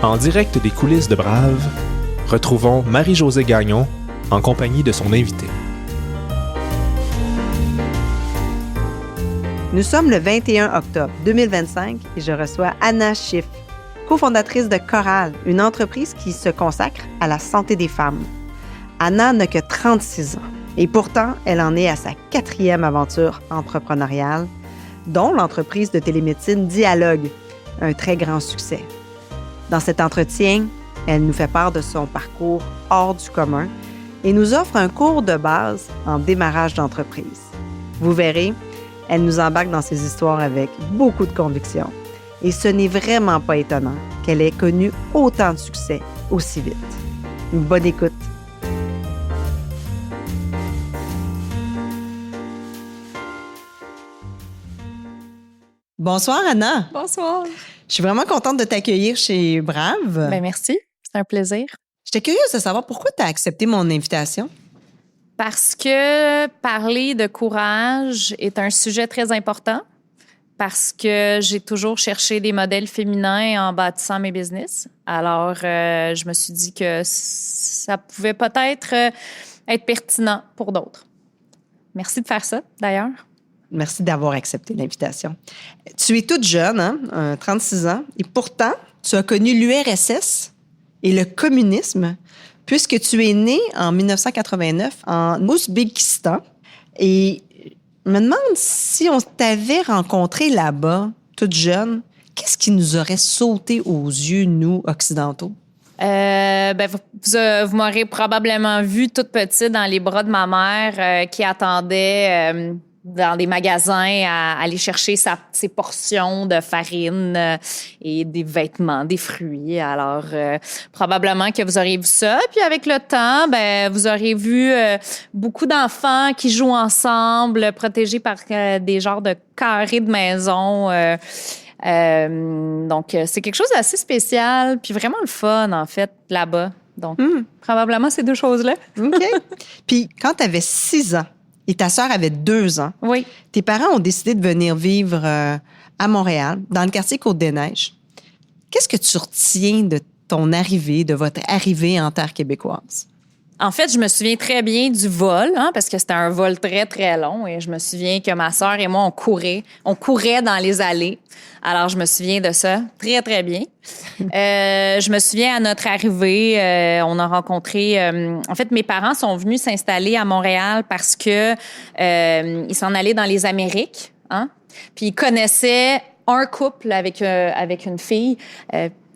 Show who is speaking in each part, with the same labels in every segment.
Speaker 1: En direct des coulisses de Brave, retrouvons Marie-Josée Gagnon en compagnie de son invité.
Speaker 2: Nous sommes le 21 octobre 2025 et je reçois Anna Schiff, cofondatrice de Coral, une entreprise qui se consacre à la santé des femmes. Anna n'a que 36 ans et pourtant, elle en est à sa 4e aventure entrepreneuriale, dont l'entreprise de télémédecine Dialogue, un très grand succès. Dans cet entretien, elle nous fait part de son parcours hors du commun et nous offre un cours de base en démarrage d'entreprise. Vous verrez, elle nous embarque dans ses histoires avec beaucoup de conviction. Et ce n'est vraiment pas étonnant qu'elle ait connu autant de succès aussi vite. Une bonne écoute. Bonsoir, Anna.
Speaker 3: Bonsoir.
Speaker 2: Je suis vraiment contente de t'accueillir chez Brave.
Speaker 3: Bien, merci. C'est un plaisir.
Speaker 2: J'étais curieuse de savoir pourquoi tu as accepté mon invitation.
Speaker 3: Parce que parler de courage est un sujet très important. Parce que j'ai toujours cherché des modèles féminins en bâtissant mes business. Alors, je me suis dit que ça pouvait peut-être être pertinent pour d'autres. Merci de faire ça, d'ailleurs.
Speaker 2: Merci d'avoir accepté l'invitation. Tu es toute jeune, hein, 36 ans, et pourtant, tu as connu l'URSS et le communisme, puisque tu es née en 1989 en Ouzbékistan. Et je me demande si on t'avait rencontré là-bas, toute jeune, qu'est-ce qui nous aurait sauté aux yeux, nous, occidentaux?
Speaker 3: Vous m'aurez probablement vue toute petite dans les bras de ma mère qui attendait dans des magasins à aller chercher ses portions de farine et des vêtements, des fruits. Alors, probablement que vous auriez vu ça. Puis avec le temps, vous aurez vu beaucoup d'enfants qui jouent ensemble, protégés par des genres de carrés de maison. Donc, c'est quelque chose d'assez spécial, puis vraiment le fun, en fait, là-bas. Donc, probablement ces deux choses-là.
Speaker 2: OK. Puis, quand tu avais 6 ans et ta sœur avait 2 ans,
Speaker 3: oui,
Speaker 2: tes parents ont décidé de venir vivre à Montréal, dans le quartier Côte-des-Neiges. Qu'est-ce que tu retiens de ton arrivée, de votre arrivée en terre québécoise?
Speaker 3: En fait, je me souviens très bien du vol, parce que c'était un vol très, très long. Et je me souviens que ma sœur et moi, on courait dans les allées. Alors, je me souviens de ça très, très bien. Je me souviens à notre arrivée, on a rencontré... en fait, mes parents sont venus s'installer à Montréal parce que ils s'en allaient dans les Amériques. Puis ils connaissaient un couple avec une fille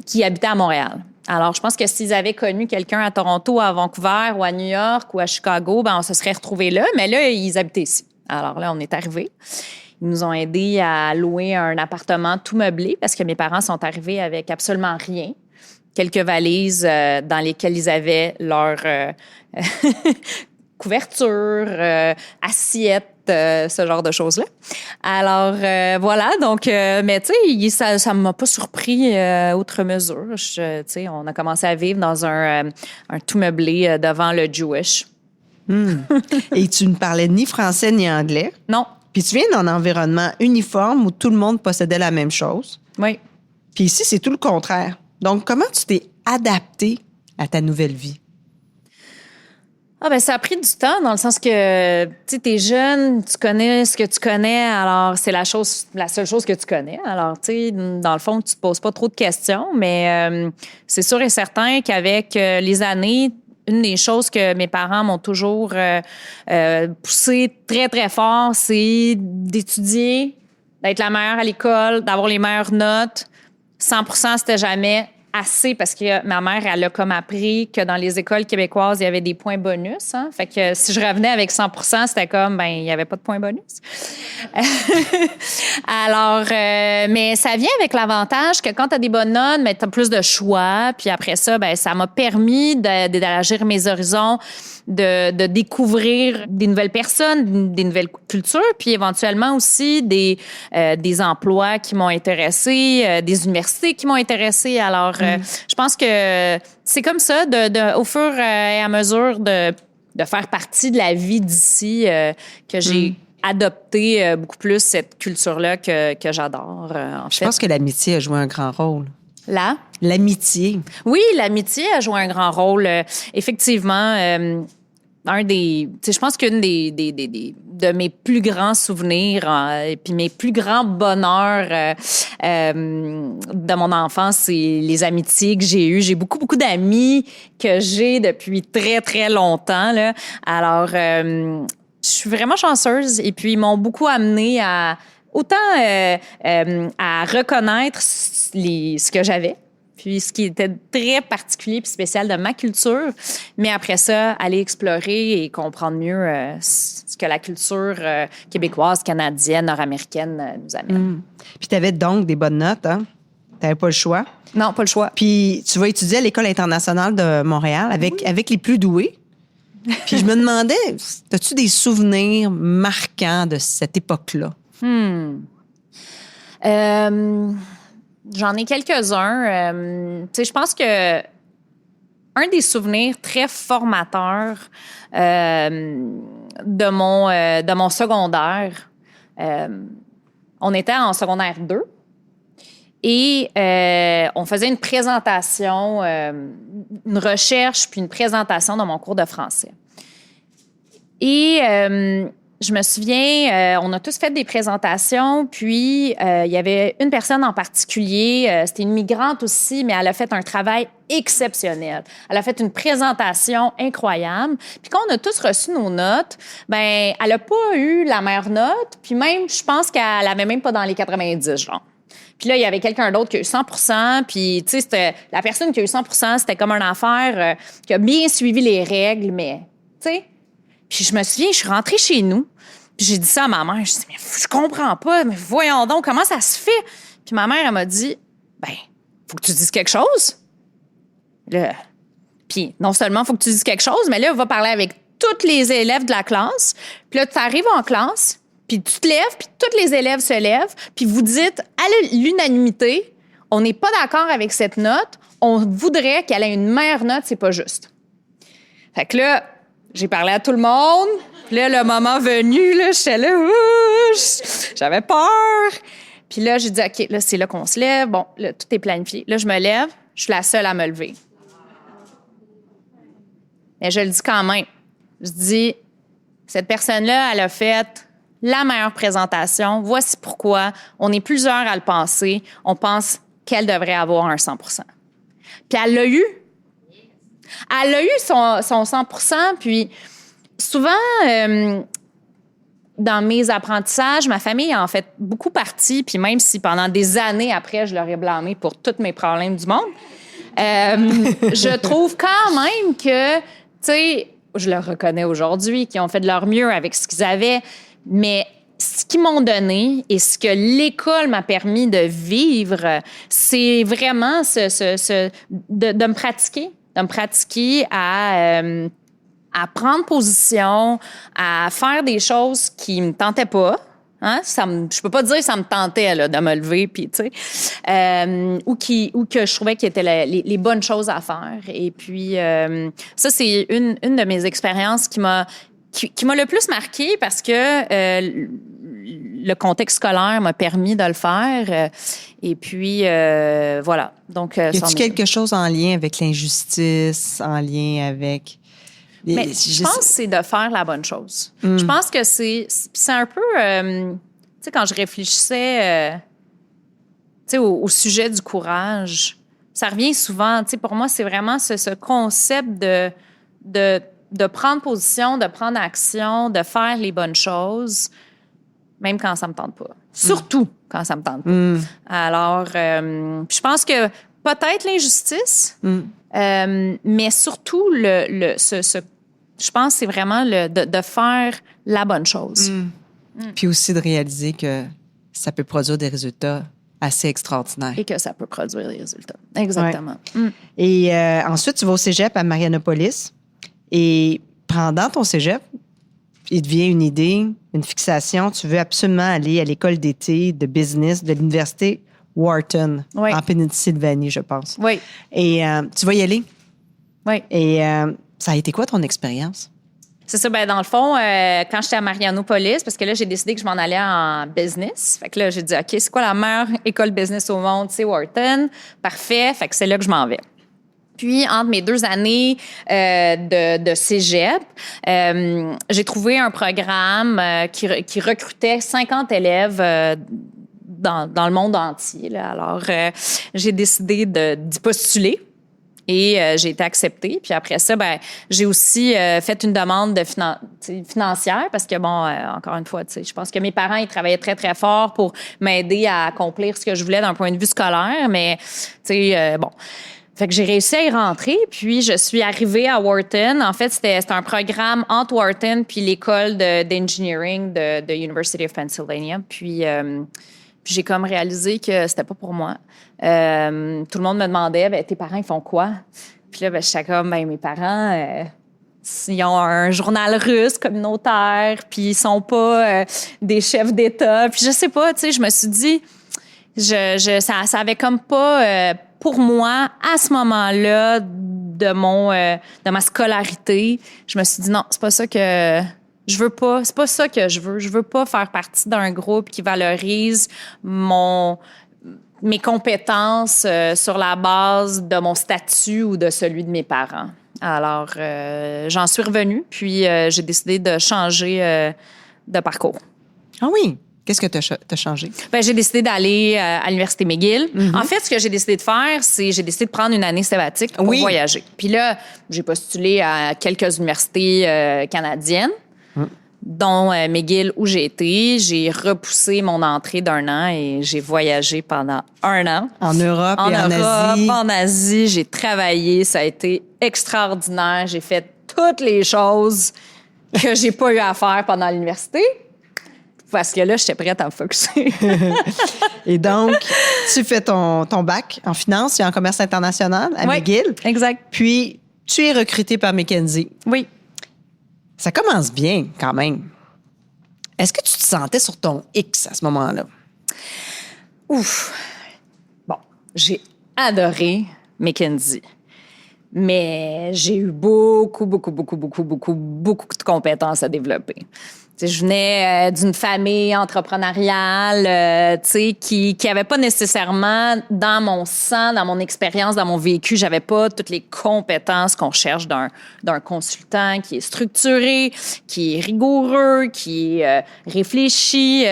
Speaker 3: qui habitait à Montréal. Alors, je pense que s'ils avaient connu quelqu'un à Toronto, à Vancouver ou à New York ou à Chicago, on se serait retrouvés là. Mais là, ils habitaient ici. Alors là, on est arrivés. Ils nous ont aidés à louer un appartement tout meublé parce que mes parents sont arrivés avec absolument rien. Quelques valises dans lesquelles ils avaient leur couverture, assiettes, ce genre de choses-là. Alors, voilà. Donc, mais tu sais, ça m'a pas surpris outre mesure. Tu sais, on a commencé à vivre dans un tout meublé devant le Jewish.
Speaker 2: Et tu ne parlais ni français ni anglais?
Speaker 3: Non.
Speaker 2: Puis tu viens d'un environnement uniforme où tout le monde possédait la même chose.
Speaker 3: Oui.
Speaker 2: Puis ici, c'est tout le contraire. Donc, comment tu t'es adaptée à ta nouvelle vie?
Speaker 3: Ça a pris du temps dans le sens que, tu sais, t'es jeune, tu connais ce que tu connais, alors c'est la seule chose que tu connais. Alors, tu sais, dans le fond, tu te poses pas trop de questions, mais c'est sûr et certain qu'avec les années, une des choses que mes parents m'ont toujours poussé très, très fort, c'est d'étudier, d'être la meilleure à l'école, d'avoir les meilleures notes. 100%, c'était jamais assez parce que ma mère, elle a comme appris que dans les écoles québécoises, il y avait des points bonus. Fait que si je revenais avec 100%, c'était comme, il n'y avait pas de points bonus. Alors, mais ça vient avec l'avantage que quand tu as des bonnes notes, tu as plus de choix. Puis après ça, ça m'a permis d'élargir mes horizons, de découvrir des nouvelles personnes, des nouvelles cultures, puis éventuellement aussi des emplois qui m'ont intéressée, des universités qui m'ont intéressée. Alors, je pense que c'est comme ça, au fur et à mesure de faire partie de la vie d'ici, que j'ai adopté beaucoup plus cette culture-là que j'adore.
Speaker 2: Je pense que l'amitié a joué un grand rôle. L'amitié.
Speaker 3: Oui, l'amitié a joué un grand rôle. Effectivement, je pense qu'une de mes plus grands souvenirs et puis mes plus grands bonheurs de mon enfance, c'est les amitiés que j'ai eues. J'ai beaucoup, beaucoup d'amis que j'ai depuis très, très longtemps, là. Alors, je suis vraiment chanceuse et puis ils m'ont beaucoup amené à reconnaître ce que j'avais, puis ce qui était très particulier puis spécial de ma culture, mais après ça, aller explorer et comprendre mieux ce que la culture québécoise, canadienne, nord-américaine nous amène.
Speaker 2: Puis tu avais donc des bonnes notes, hein? Tu n'avais pas le choix.
Speaker 3: Non, pas le choix.
Speaker 2: Puis tu vas étudier à l'École internationale de Montréal avec les plus doués. Puis je me demandais, as-tu des souvenirs marquants de cette époque-là?
Speaker 3: J'en ai quelques-uns. Je pense que un des souvenirs très formateurs de mon secondaire, on était en secondaire 2 et on faisait une présentation, une recherche puis une présentation dans mon cours de français. Et je me souviens, on a tous fait des présentations, puis il y avait une personne en particulier, c'était une migrante aussi, mais elle a fait un travail exceptionnel. Elle a fait une présentation incroyable. Puis quand on a tous reçu nos notes, ben elle n'a pas eu la meilleure note, puis même, je pense qu'elle n'avait même pas dans les 90, genre. Puis là, il y avait quelqu'un d'autre qui a eu 100%, puis tu sais, c'était la personne qui a eu 100%, c'était comme une affaire qui a bien suivi les règles, mais tu sais. Puis je me souviens, je suis rentrée chez nous, puis j'ai dit ça à ma mère. Je dis, mais je comprends pas, mais voyons donc, comment ça se fait? Puis ma mère, elle m'a dit, ben, faut que tu dises quelque chose. Là, puis non seulement faut que tu dises quelque chose, mais là, on va parler avec tous les élèves de la classe. Puis là, tu arrives en classe, puis tu te lèves, puis tous les élèves se lèvent, puis vous dites à l'unanimité, on n'est pas d'accord avec cette note, on voudrait qu'elle ait une meilleure note, c'est pas juste. Fait que là, j'ai parlé à tout le monde. Puis là, le moment venu, là, j'étais là, j'avais peur. Puis là, j'ai dit, OK, là, c'est là qu'on se lève. Bon, là, tout est planifié. Là, je me lève. Je suis la seule à me lever. Mais je le dis quand même. Je dis, cette personne-là, elle a fait la meilleure présentation. Voici pourquoi. On est plusieurs à le penser. On pense qu'elle devrait avoir un 100%. Puis elle l'a eu. Elle a eu son 100%, puis souvent, dans mes apprentissages, ma famille a en fait beaucoup partie, puis même si pendant des années après, je leur ai blâmé pour tous mes problèmes du monde, je trouve quand même que, tu sais, je le reconnais aujourd'hui, qu'ils ont fait de leur mieux avec ce qu'ils avaient, mais ce qu'ils m'ont donné et ce que l'école m'a permis de vivre, c'est vraiment de me pratiquer. De me pratiquer à prendre position, à faire des choses qui me tentaient pas. Hein? Je peux pas dire que ça me tentait là, de me lever, puis tu sais, ou que je trouvais qu'il étaient les bonnes choses à faire. Et puis ça, c'est une de mes expériences qui m'a le plus marquée parce que le contexte scolaire m'a permis de le faire. Et puis, voilà. Donc, y
Speaker 2: a-t-il quelque chose en lien avec l'injustice, en lien avec...
Speaker 3: Mais je pense que c'est de faire la bonne chose. Je pense que c'est un peu... tu sais, quand je réfléchissais tu sais, au sujet du courage, ça revient souvent. Tu sais, pour moi, c'est vraiment ce concept de prendre position, de prendre action, de faire les bonnes choses, même quand ça me tente pas. Surtout quand ça me tente pas. Alors, je pense que peut-être l'injustice, mais surtout je pense que c'est vraiment de faire la bonne chose.
Speaker 2: Puis aussi de réaliser que ça peut produire des résultats assez extraordinaires.
Speaker 3: Et que ça peut produire des résultats. Exactement.
Speaker 2: Ouais. Et ensuite, tu vas au cégep à Marianopolis. Et pendant ton cégep, il devient une idée, une fixation. Tu veux absolument aller à l'école d'été de business de l'université Wharton, en Pennsylvanie, je pense.
Speaker 3: Oui.
Speaker 2: Et tu vas y aller.
Speaker 3: Oui.
Speaker 2: Et ça a été quoi ton expérience?
Speaker 3: C'est ça, ben dans le fond, quand j'étais à Marianopolis, parce que là, j'ai décidé que je m'en allais en business. Fait que là, j'ai dit, OK, c'est quoi la meilleure école business au monde? C'est Wharton. Parfait. Fait que c'est là que je m'en vais. Puis, entre mes 2 années de cégep, j'ai trouvé un programme qui recrutait 50 élèves dans le monde entier. Là. Alors, j'ai décidé d'y postuler. Et j'ai été acceptée. Puis après ça, ben j'ai aussi fait une demande de financière parce que, bon, encore une fois, je pense que mes parents, ils travaillaient très, très fort pour m'aider à accomplir ce que je voulais d'un point de vue scolaire. Mais, bon... Fait que j'ai réussi à y rentrer, puis je suis arrivée à Wharton. En fait, c'était un programme entre Wharton puis l'école d'engineering de University of Pennsylvania. Puis j'ai comme réalisé que c'était pas pour moi. Tout le monde me demandait, ben, tes parents, ils font quoi? Puis là, ben, j'étais comme, ben, mes parents, ils ont un journal russe communautaire, puis ils sont pas des chefs d'État. Puis je sais pas, tu sais, je me suis dit, ça avait comme pas... pour moi, à ce moment-là de ma scolarité, je me suis dit non, c'est pas ça que je veux pas. C'est pas ça que je veux. Je veux pas faire partie d'un groupe qui valorise mes compétences sur la base de mon statut ou de celui de mes parents. Alors, j'en suis revenue, puis j'ai décidé de changer de parcours.
Speaker 2: Ah oui? Qu'est-ce que tu as changé?
Speaker 3: Ben, j'ai décidé d'aller à l'Université McGill.
Speaker 2: Mm-hmm.
Speaker 3: En fait, ce que j'ai décidé de faire, c'est j'ai décidé de prendre une année sabbatique pour voyager. Puis là, j'ai postulé à quelques universités canadiennes, dont McGill où j'ai été. J'ai repoussé mon entrée d'1 an et j'ai voyagé pendant 1 an.
Speaker 2: En Europe et en Asie.
Speaker 3: En Asie, j'ai travaillé. Ça a été extraordinaire. J'ai fait toutes les choses que j'ai pas eu à faire pendant l'université. Parce que là, j'étais prête à me focusser.
Speaker 2: Et donc, tu fais ton bac en finance et en commerce international à McGill.
Speaker 3: Exact.
Speaker 2: Puis, tu es recruté par McKinsey.
Speaker 3: Oui.
Speaker 2: Ça commence bien, quand même. Est-ce que tu te sentais sur ton X à ce moment-là?
Speaker 3: Ouf. Bon, j'ai adoré McKinsey. Mais j'ai eu beaucoup de compétences à développer. T'sais, je venais d'une famille entrepreneuriale, qui avait pas nécessairement dans mon sang, dans mon expérience, dans mon vécu, j'avais pas toutes les compétences qu'on cherche d'un consultant qui est structuré, qui est rigoureux, qui est réfléchi.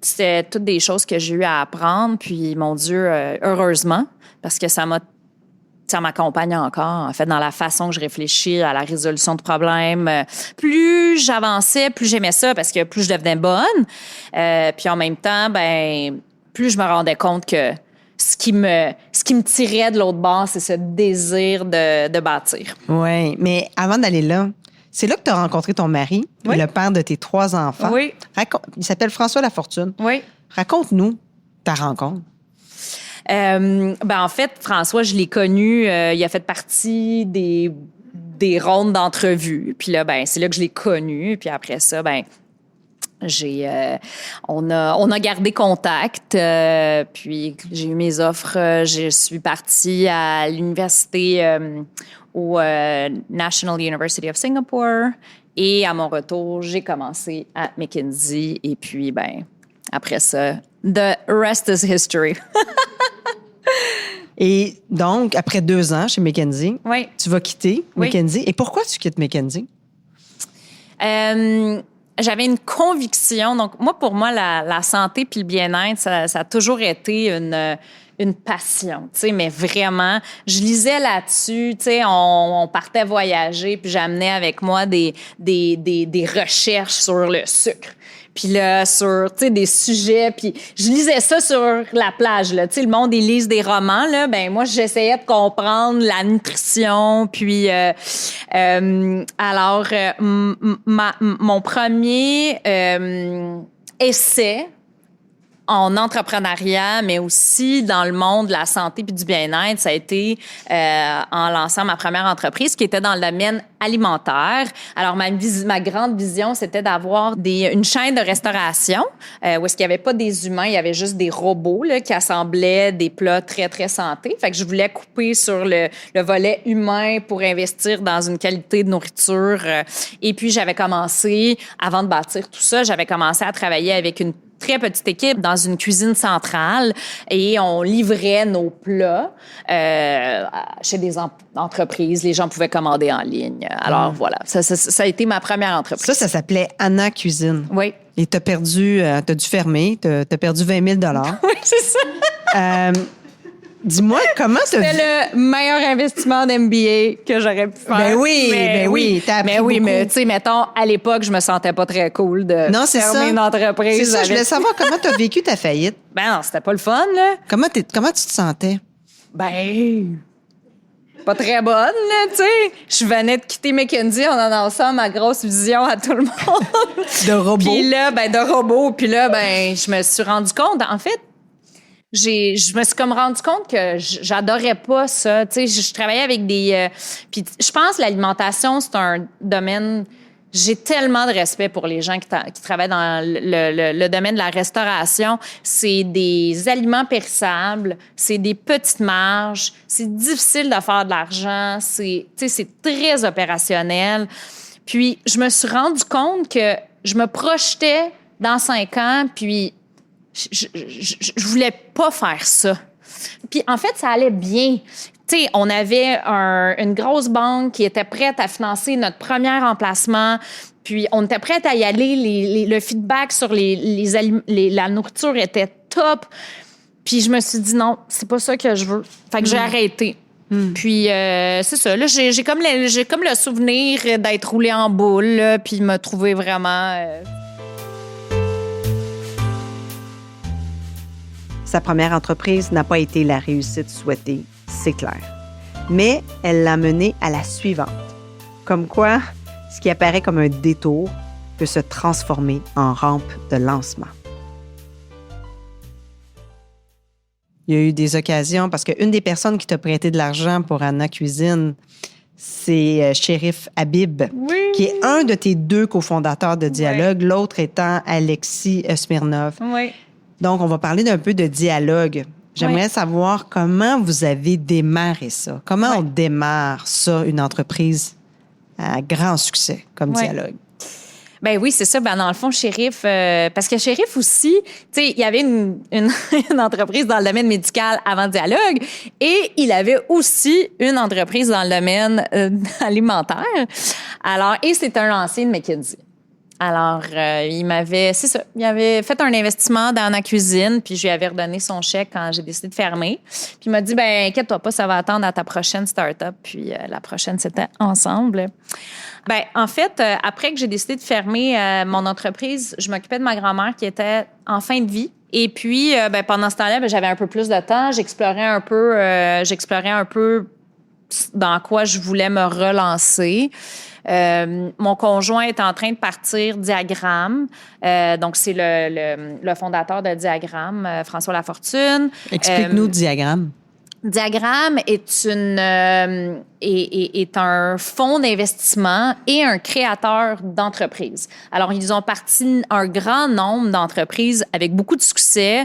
Speaker 3: C'était toutes des choses que j'ai eu à apprendre. Puis, mon Dieu, heureusement, parce que ça m'accompagne encore, en fait, dans la façon que je réfléchis à la résolution de problèmes. Plus j'avançais, plus j'aimais ça parce que plus je devenais bonne. Puis en même temps, ben plus je me rendais compte que ce qui me tirait de l'autre bord, c'est ce désir de bâtir.
Speaker 2: Oui, mais avant d'aller là, c'est là que tu as rencontré ton mari, le père de tes 3 enfants.
Speaker 3: Oui.
Speaker 2: Il s'appelle François Lafortune.
Speaker 3: Oui.
Speaker 2: Raconte-nous ta rencontre.
Speaker 3: En fait, François, je l'ai connu, il a fait partie des rondes d'entrevue. Puis là, ben c'est là que je l'ai connu. Puis après ça, ben on a gardé contact. Puis j'ai eu mes offres. Je suis partie à l'université au National University of Singapore. Et à mon retour, j'ai commencé à McKinsey. Et puis, ben après ça, the rest is history.
Speaker 2: Et donc, après 2 ans chez McKinsey, tu vas quitter McKinsey. Et pourquoi tu quittes McKinsey?
Speaker 3: J'avais une conviction. Donc, pour moi, la santé puis le bien-être, ça a toujours été une passion, tu sais, mais vraiment, je lisais là-dessus, tu sais, on partait voyager, puis j'amenais avec moi des recherches sur le sucre. Puis là, sur, tu sais, des sujets, puis je lisais ça sur la plage, là. Tu sais, le monde, ils lisent des romans, là. Ben moi, j'essayais de comprendre la nutrition. Puis, alors, mon premier essai en entrepreneuriat, mais aussi dans le monde de la santé puis du bien-être, ça a été en lançant ma première entreprise qui était dans le domaine alimentaire. Alors, ma grande vision, c'était d'avoir une chaîne de restauration où est-ce qu'il n'y avait pas des humains, il y avait juste des robots là, qui assemblaient des plats très, très santé. Fait que je voulais couper sur le volet humain pour investir dans une qualité de nourriture. Et puis, j'avais commencé, avant de bâtir tout ça, j'avais commencé à travailler avec une très petite équipe dans une cuisine centrale et on livrait nos plats chez des entreprises. Les gens pouvaient commander en ligne. Alors, voilà, ça a été ma première entreprise.
Speaker 2: Ça s'appelait Anna Cuisine.
Speaker 3: Oui.
Speaker 2: Et t'as dû fermer, t'as perdu 20 000
Speaker 3: Oui, c'est ça.
Speaker 2: Dis-moi, comment t'as
Speaker 3: C'était le meilleur investissement d'MBA que j'aurais pu faire.
Speaker 2: Ben oui, t'as appris beaucoup.
Speaker 3: Mais tu sais, mettons, à l'époque, je me sentais pas très cool de fermer une entreprise.
Speaker 2: C'est ça, je voulais savoir comment t'as vécu ta faillite.
Speaker 3: Ben non, c'était pas le fun, là.
Speaker 2: Comment tu te sentais?
Speaker 3: Ben, pas très bonne, là, tu sais. Je venais de quitter McKinsey en annonçant ma grosse vision à tout le monde.
Speaker 2: De robot.
Speaker 3: Puis là, de robot. Puis là, je me suis rendu compte, en fait, je me suis comme rendu compte que j'adorais pas ça. Tu sais, je travaillais avec des... puis je pense que l'alimentation, c'est un domaine... J'ai tellement de respect pour les gens qui travaillent dans le domaine de la restauration. C'est des aliments périssables, c'est des petites marges, c'est difficile de faire de l'argent, c'est très opérationnel. Puis, je me suis rendu compte que je me projetais dans 5 ans, puis je voulais pas faire ça. Puis, en fait, ça allait bien. Tu sais, on avait une grosse banque qui était prête à financer notre premier emplacement. Puis, on était prête à y aller. Le feedback sur la nourriture était top. Puis, je me suis dit, non, c'est pas ça que je veux. Fait que j'ai arrêté. Puis, c'est ça. Là, j'ai comme le souvenir d'être roulée en boule, là, puis me trouver vraiment...
Speaker 2: Sa première entreprise n'a pas été la réussite souhaitée, c'est clair. Mais elle l'a menée à la suivante. Comme quoi, ce qui apparaît comme un détour peut se transformer en rampe de lancement. Il y a eu des occasions, parce qu'une des personnes qui t'a prêté de l'argent pour Anna Cuisine, c'est Chérif Habib, qui est un de tes 2 cofondateurs de Dialogue, l'autre étant Alexis Smirnov.
Speaker 3: Oui.
Speaker 2: Donc, on va parler d'un peu de dialogue. J'aimerais savoir comment vous avez démarré ça. Comment on démarre ça, une entreprise à grand succès comme Dialogue?
Speaker 3: Ben oui, c'est ça. Ben dans le fond, Chérif, parce que Chérif aussi, tu sais, il y avait une entreprise dans le domaine médical avant Dialogue et il avait aussi une entreprise dans le domaine alimentaire. Alors, et c'était un ancien de McKinsey. Alors, il avait fait un investissement dans la cuisine, puis je lui avais redonné son chèque quand j'ai décidé de fermer. Puis il m'a dit, ben inquiète-toi pas, ça va attendre à ta prochaine start-up. Puis la prochaine, c'était Ensemble. Ben en fait, après que j'ai décidé de fermer mon entreprise, je m'occupais de ma grand-mère qui était en fin de vie. Et puis, pendant ce temps-là, j'avais un peu plus de temps. J'explorais un peu dans quoi je voulais me relancer. Mon conjoint est en train de partir Diagramme. Donc, c'est le fondateur de Diagramme, François Lafortune.
Speaker 2: Explique-nous Diagramme.
Speaker 3: Diagramme est un fonds d'investissement et un créateur d'entreprises. Alors, ils ont parti un grand nombre d'entreprises avec beaucoup de succès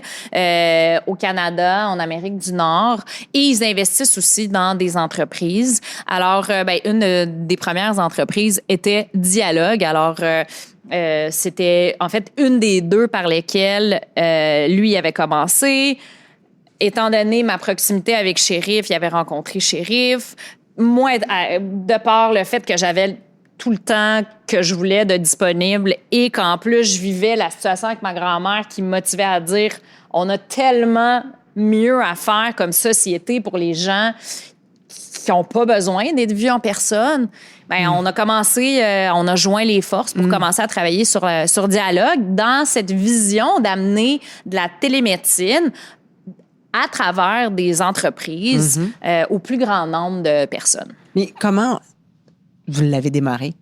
Speaker 3: au Canada, en Amérique du Nord, et ils investissent aussi dans des entreprises. Alors, une des premières entreprises était Dialogue. Alors, c'était en fait une des 2 par lesquelles lui avait commencé. Étant donné ma proximité avec Chérif, il avait rencontré Chérif. Moi, de par le fait que j'avais tout le temps que je voulais de disponible et qu'en plus, je vivais la situation avec ma grand-mère qui me motivait à dire on a tellement mieux à faire comme société pour les gens qui n'ont pas besoin d'être vus en personne. On a joint les forces pour commencer à travailler sur Dialogue dans cette vision d'amener de la télémédecine à travers des entreprises au plus grand nombre de personnes.
Speaker 2: Mais comment vous l'avez démarré?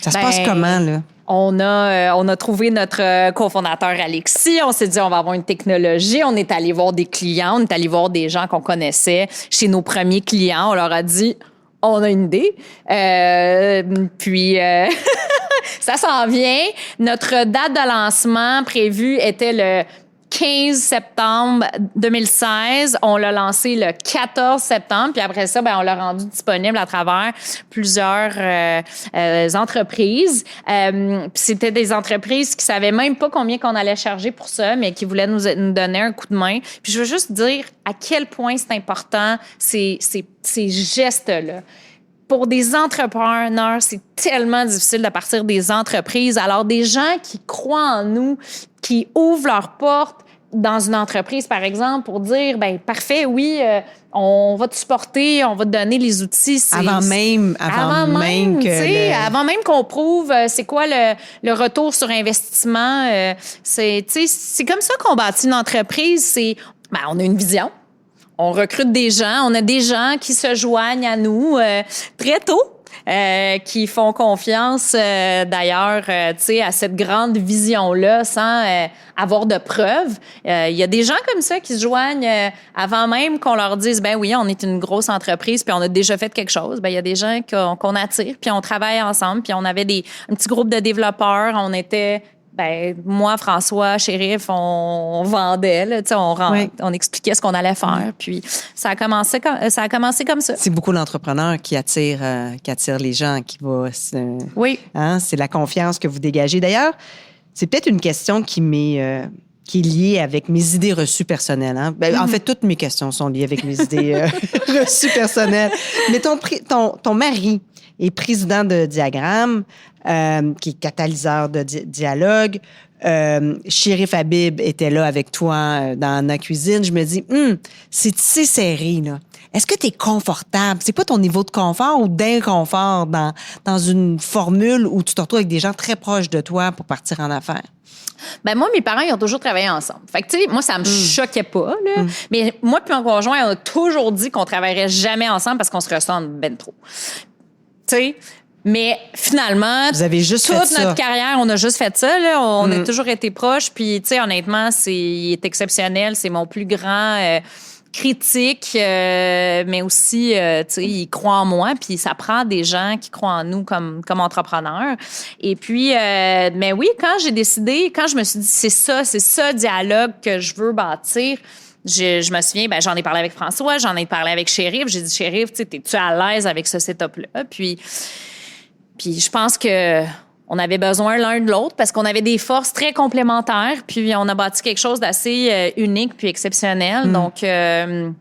Speaker 2: Ça se passe comment, là?
Speaker 3: On a trouvé notre cofondateur Alexis. On s'est dit, on va avoir une technologie. On est allé voir des clients. On est allé voir des gens qu'on connaissait chez nos premiers clients. On leur a dit, on a une idée. Puis, ça s'en vient. Notre date de lancement prévue était le 15 septembre 2016. On l'a lancé le 14 septembre. Puis après ça, on l'a rendu disponible à travers plusieurs entreprises. Puis c'était des entreprises qui savaient même pas combien qu'on allait charger pour ça, mais qui voulaient nous donner un coup de main. Puis je veux juste dire à quel point c'est important ces gestes-là. Pour des entrepreneurs, c'est tellement difficile de partir des entreprises. Alors, des gens qui croient en nous, qui ouvrent leurs portes dans une entreprise, par exemple, pour dire, parfait, oui, on va te supporter, on va te donner les outils.
Speaker 2: Avant même
Speaker 3: qu'on prouve c'est quoi le retour sur investissement. C'est comme ça qu'on bâtit une entreprise. On a une vision. On recrute des gens. On a des gens qui se joignent à nous très tôt, qui font confiance d'ailleurs à cette grande vision-là sans avoir de preuves. Il y a des gens comme ça qui se joignent avant même qu'on leur dise, oui, on est une grosse entreprise puis on a déjà fait quelque chose. Il y a des gens qu'on attire puis on travaille ensemble puis on avait un petit groupe de développeurs. On était... moi, François, Chérif, on vendait, là, on expliquait ce qu'on allait faire. Puis ça a commencé comme ça.
Speaker 2: C'est beaucoup l'entrepreneur qui attire les gens,
Speaker 3: oui.
Speaker 2: C'est la confiance que vous dégagez. D'ailleurs, c'est peut-être une question qui est liée avec mes idées reçues personnelles. En fait, toutes mes questions sont liées avec mes idées reçues personnelles. Mais ton mari est président de Diagramme, qui est catalyseur de dialogue. Chérif Habib était là avec toi dans la cuisine. Je me dis, c'est tissé serré, là. Est-ce que tu es confortable? C'est quoi ton niveau de confort ou d'inconfort dans une formule où tu te retrouves avec des gens très proches de toi pour partir en affaires?
Speaker 3: Moi, mes parents, ils ont toujours travaillé ensemble. Fait que, tu sais, moi, ça me choquait pas, là. Mais moi puis mon conjoint, on a toujours dit qu'on travaillerait jamais ensemble parce qu'on se ressemble ben trop. Tu sais, mais finalement,
Speaker 2: vous avez juste
Speaker 3: toute
Speaker 2: fait
Speaker 3: notre carrière, on a juste fait ça. Là. On a toujours été proches. Puis, tu sais, honnêtement, il est exceptionnel. C'est mon plus grand critique, mais aussi, tu sais, il croit en moi. Puis, ça prend des gens qui croient en nous comme entrepreneurs. Et puis, mais oui, quand je me suis dit, c'est ça dialogue que je veux bâtir. Je me souviens, j'en ai parlé avec François, j'en ai parlé avec Chérif. J'ai dit, Chérif, t'es-tu à l'aise avec ce setup-là? Puis je pense que on avait besoin l'un de l'autre parce qu'on avait des forces très complémentaires. Puis on a bâti quelque chose d'assez unique puis exceptionnel. Donc, mais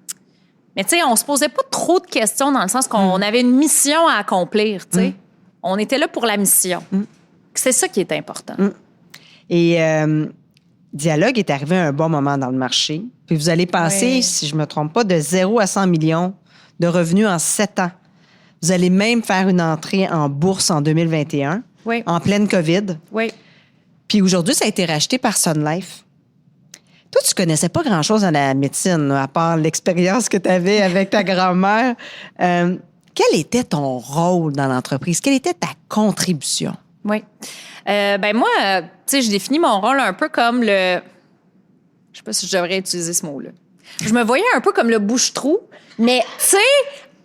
Speaker 3: tu sais, on se posait pas trop de questions dans le sens qu'on avait une mission à accomplir, tu sais. On était là pour la mission. C'est ça qui est important.
Speaker 2: Et Dialogue est arrivé à un bon moment dans le marché. Puis vous allez passer, si je me trompe pas, de 0 à 100 millions de revenus en 7 ans. Vous allez même faire une entrée en bourse en 2021, en pleine COVID.
Speaker 3: Oui.
Speaker 2: Puis aujourd'hui, ça a été racheté par Sun Life. Toi, tu connaissais pas grand-chose en la médecine, à part l'expérience que tu avais avec ta grand-mère. Quel était ton rôle dans l'entreprise? Quelle était ta contribution?
Speaker 3: Oui. Moi, tu sais, je définis mon rôle un peu comme je sais pas si je devrais utiliser ce mot-là. Je me voyais un peu comme le bouche-trou, mais tu sais,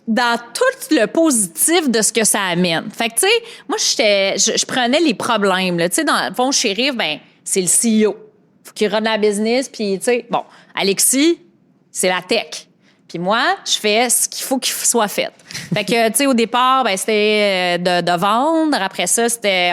Speaker 3: dans tout le positif de ce que ça amène. Fait que, tu sais, moi, je prenais les problèmes, là. Tu sais, dans le fond, Chérif, c'est le CEO. Faut qu'il run la business, puis, tu sais, bon, Alexis, c'est la tech. Puis moi, je fais ce qu'il faut qu'il soit fait. Fait que, tu sais, au départ, c'était de vendre. Après ça,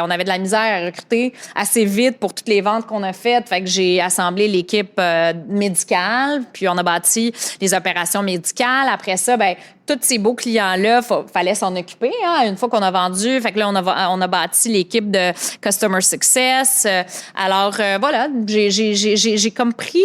Speaker 3: on avait de la misère à recruter assez vite pour toutes les ventes qu'on a faites. Fait que j'ai assemblé l'équipe médicale, puis on a bâti les opérations médicales. Après ça, tous ces beaux clients-là, fallait s'en occuper. Une fois qu'on a vendu, fait que là, on a bâti l'équipe de Customer Success. Alors, voilà, j'ai comme pris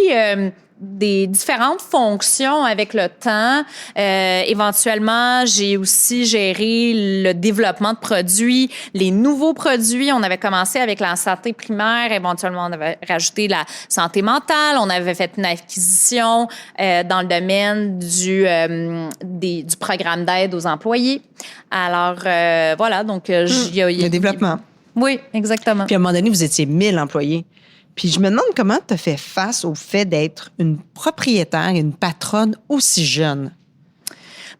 Speaker 3: des différentes fonctions avec le temps. Éventuellement, j'ai aussi géré le développement de produits, les nouveaux produits. On avait commencé avec la santé primaire. Éventuellement, on avait rajouté la santé mentale. On avait fait une acquisition dans le domaine du programme d'aide aux employés. Alors, voilà. Donc,
Speaker 2: le développement.
Speaker 3: Oui, exactement.
Speaker 2: Puis à un moment donné, vous étiez 1000 employés. Puis je me demande comment tu as fait face au fait d'être une propriétaire et une patronne aussi jeune.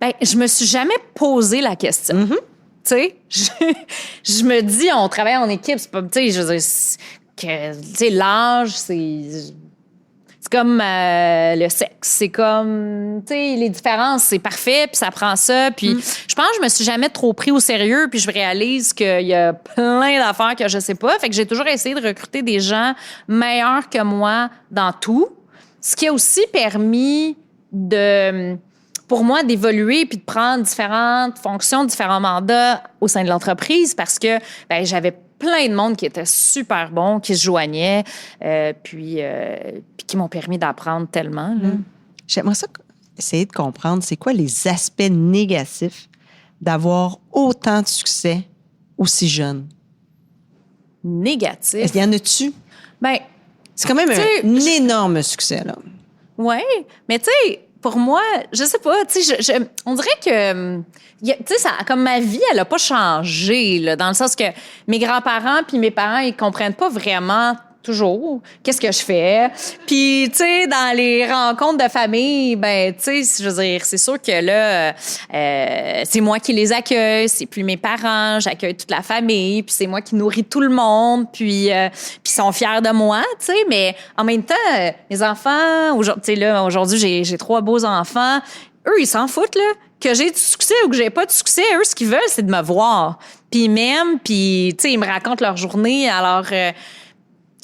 Speaker 3: Bien, je me suis jamais posé la question.
Speaker 2: Mm-hmm.
Speaker 3: Tu sais, je me dis, on travaille en équipe, c'est pas, tu sais, je veux dire, tu sais, l'âge, c'est comme le sexe, c'est comme, tu sais, les différences, c'est parfait, puis ça prend ça, puis je pense que je me suis jamais trop pris au sérieux, puis je réalise qu'il y a plein d'affaires que je sais pas, fait que j'ai toujours essayé de recruter des gens meilleurs que moi dans tout, ce qui a aussi permis pour moi, d'évoluer puis de prendre différentes fonctions, différents mandats au sein de l'entreprise parce que ben, j'avais plein de monde qui était super bon, qui se joignait, puis qui m'ont permis d'apprendre tellement. Là.
Speaker 2: J'aimerais ça essayer de comprendre c'est quoi les aspects négatifs d'avoir autant de succès aussi jeune.
Speaker 3: Négatif?
Speaker 2: Est-ce qu'il y en a-tu?
Speaker 3: Ben,
Speaker 2: c'est quand même un énorme succès, là.
Speaker 3: Oui, mais tu sais, pour moi, je sais pas, tu sais, on dirait que, tu sais, comme ma vie, elle a pas changé, là, dans le sens que mes grands-parents puis mes parents, ils comprennent pas vraiment toujours qu'est-ce que je fais. Puis, tu sais, dans les rencontres de famille, ben, tu sais, je veux dire, c'est sûr que là, c'est moi qui les accueille, c'est plus mes parents, j'accueille toute la famille, puis c'est moi qui nourris tout le monde, puis ils sont fiers de moi, tu sais, mais en même temps, mes enfants, aujourd'hui, j'ai 3 beaux enfants, eux, ils s'en foutent, là. Que j'ai du succès ou que j'ai pas de succès, eux, ce qu'ils veulent, c'est de me voir. Puis ils m'aiment, puis, tu sais, ils me racontent leur journée, alors...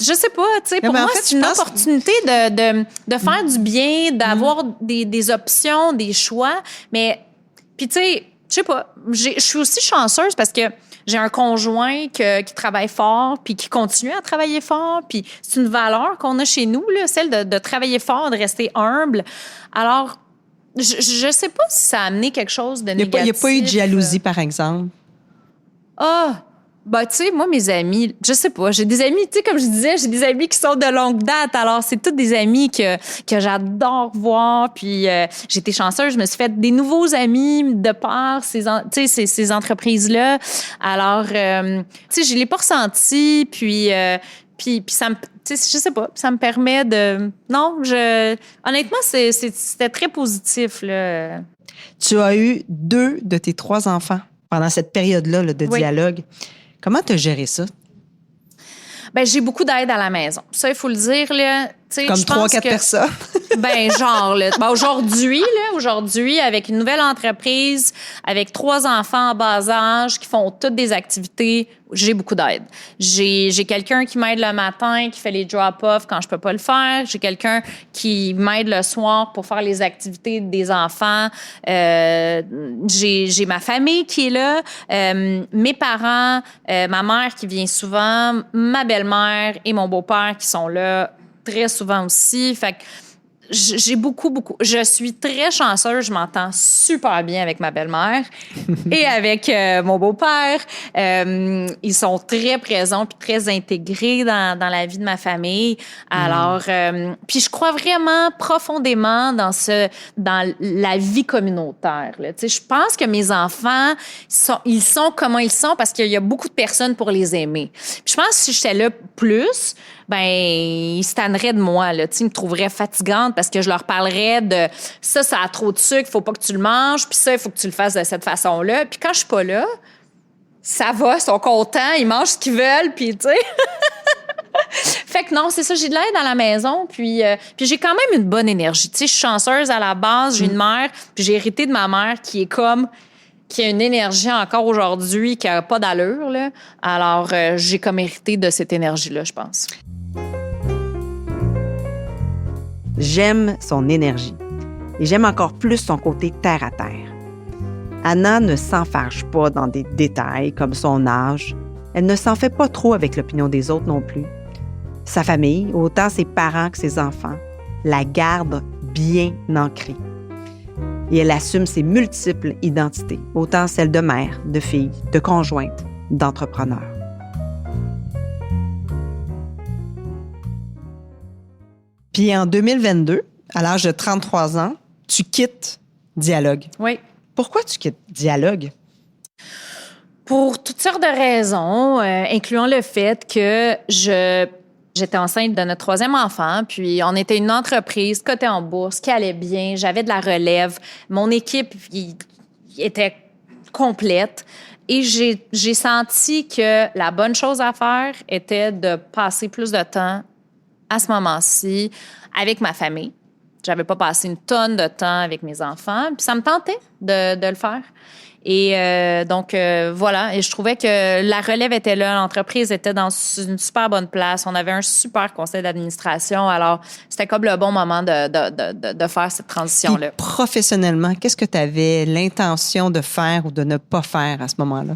Speaker 3: je sais pas, tu sais, pour moi, c'est une opportunité de faire du bien, d'avoir des options, des choix. Mais, puis tu sais, je sais pas, je suis aussi chanceuse parce que j'ai un conjoint qui travaille fort puis qui continue à travailler fort. Puis c'est une valeur qu'on a chez nous, là, celle de travailler fort, de rester humble. Alors, je sais pas si ça a amené quelque chose de négatif.
Speaker 2: Il n'y a pas eu de jalousie, par exemple?
Speaker 3: Ben, tu sais, moi, mes amis, je sais pas, j'ai des amis, tu sais, comme je disais, j'ai des amis qui sont de longue date. Alors, c'est tous des amis que j'adore voir. Puis, j'ai été chanceuse, je me suis fait des nouveaux amis de par ces entreprises-là. Alors, tu sais, je l'ai pas ressenti. Puis ça me, tu sais, je sais pas, ça me permet de... Non, honnêtement, c'était très positif, là.
Speaker 2: Tu as eu 2 de tes 3 enfants pendant cette période-là là, de dialogue. Comment tu as géré ça?
Speaker 3: Ben, j'ai beaucoup d'aide à la maison. Ça, il faut le dire, là.
Speaker 2: Comme 3-4 personnes?
Speaker 3: Ben, genre, là. Ben, aujourd'hui, avec une nouvelle entreprise, avec 3 enfants en bas âge qui font toutes des activités, j'ai beaucoup d'aide. J'ai quelqu'un qui m'aide le matin, qui fait les drop-off quand je peux pas le faire. J'ai quelqu'un qui m'aide le soir pour faire les activités des enfants. J'ai ma famille qui est là, mes parents, ma mère qui vient souvent, ma belle-mère et mon beau-père qui sont là très souvent aussi. Fait que j'ai beaucoup. Je suis très chanceuse. Je m'entends super bien avec ma belle-mère et avec mon beau-père. Ils sont très présents puis très intégrés dans la vie de ma famille. Alors, puis je crois vraiment profondément dans la vie communautaire. Là. Tu sais, je pense que mes enfants, ils sont comment ils sont parce qu'il y a beaucoup de personnes pour les aimer. Puis je pense que si j'étais là plus, ben ils se tanneraient de moi, là. Tu sais, ils me trouveraient fatigante parce que je leur parlerais de ça a trop de sucre, faut pas que tu le manges, puis ça, il faut que tu le fasses de cette façon-là. Puis quand je suis pas là, ça va, ils sont contents, ils mangent ce qu'ils veulent, puis tu sais. Fait que non, c'est ça, j'ai de l'aide à la maison, puis j'ai quand même une bonne énergie. Tu sais, je suis chanceuse à la base, j'ai une mère, puis j'ai hérité de ma mère qui a une énergie encore aujourd'hui qui a pas d'allure, là. Alors, j'ai comme hérité de cette énergie-là, je pense.
Speaker 2: J'aime son énergie et j'aime encore plus son côté terre-à-terre. Anna ne s'enfarge pas dans des détails comme son âge. Elle ne s'en fait pas trop avec l'opinion des autres non plus. Sa famille, autant ses parents que ses enfants, la garde bien ancrée. Et elle assume ses multiples identités, autant celles de mère, de fille, de conjointe, d'entrepreneur. Puis en 2022, à l'âge de 33 ans, tu quittes Dialogue.
Speaker 3: Oui.
Speaker 2: Pourquoi tu quittes Dialogue?
Speaker 3: Pour toutes sortes de raisons, incluant le fait que j'étais enceinte de notre 3e enfant, puis on était une entreprise cotée en bourse qui allait bien, j'avais de la relève, mon équipe était complète et j'ai senti que la bonne chose à faire était de passer plus de temps à ce moment-ci avec ma famille. J'avais pas passé une tonne de temps avec mes enfants, puis ça me tentait de le faire. Et donc, voilà. Et je trouvais que la relève était là, l'entreprise était dans une super bonne place. On avait un super conseil d'administration. Alors, c'était comme le bon moment de faire cette transition-là.
Speaker 2: Puis, professionnellement, qu'est-ce que tu avais l'intention de faire ou de ne pas faire à ce moment-là?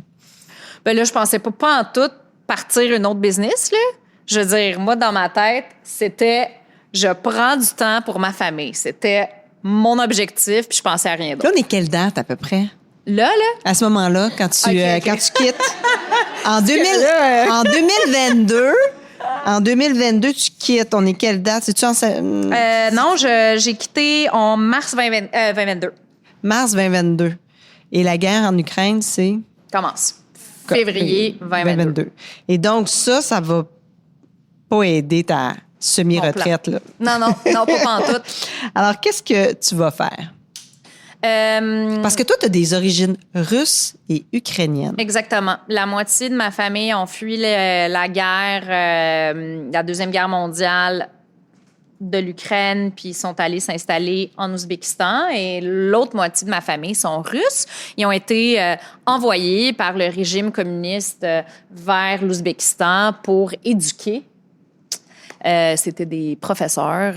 Speaker 3: Bien là, je pensais pas en tout partir une autre business, là. Je veux dire, moi, dans ma tête, c'était je prends du temps pour ma famille. C'était mon objectif, puis je pensais à rien d'autre.
Speaker 2: Là, on est quelle date à peu près?
Speaker 3: Là?
Speaker 2: À ce moment-là, quand tu quittes. En 2022, tu quittes. On est quelle date? C'est-tu en...
Speaker 3: Non, j'ai quitté en mars 2022.
Speaker 2: Mars 2022. Et la guerre en Ukraine, c'est?
Speaker 3: Commence. Février 2022.
Speaker 2: Et donc, ça va pas aider ta semi-retraite, là.
Speaker 3: Non, pas pantoute.
Speaker 2: Alors, qu'est-ce que tu vas faire? Parce que toi, tu as des origines russes et ukrainiennes.
Speaker 3: Exactement. La moitié de ma famille ont fui la guerre, la Deuxième Guerre mondiale de l'Ukraine, puis ils sont allés s'installer en Ouzbékistan. Et l'autre moitié de ma famille sont russes. Ils ont été envoyés par le régime communiste vers l'Ouzbékistan pour éduquer. C'était des professeurs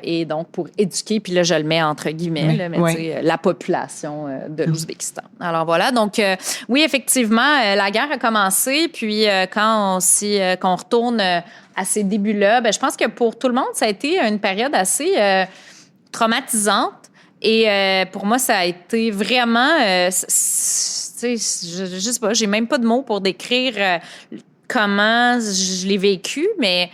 Speaker 3: et donc pour éduquer, puis là, je le mets entre guillemets,
Speaker 2: oui,
Speaker 3: là, mais tu sais, la population de l'Ouzbékistan. Alors voilà, donc oui, effectivement, la guerre a commencé, puis quand qu'on retourne à ces débuts-là, ben, je pense que pour tout le monde, ça a été une période assez traumatisante. Et pour moi, ça a été vraiment, tu sais, je sais pas, j'ai même pas de mots pour décrire comment je l'ai vécu, mais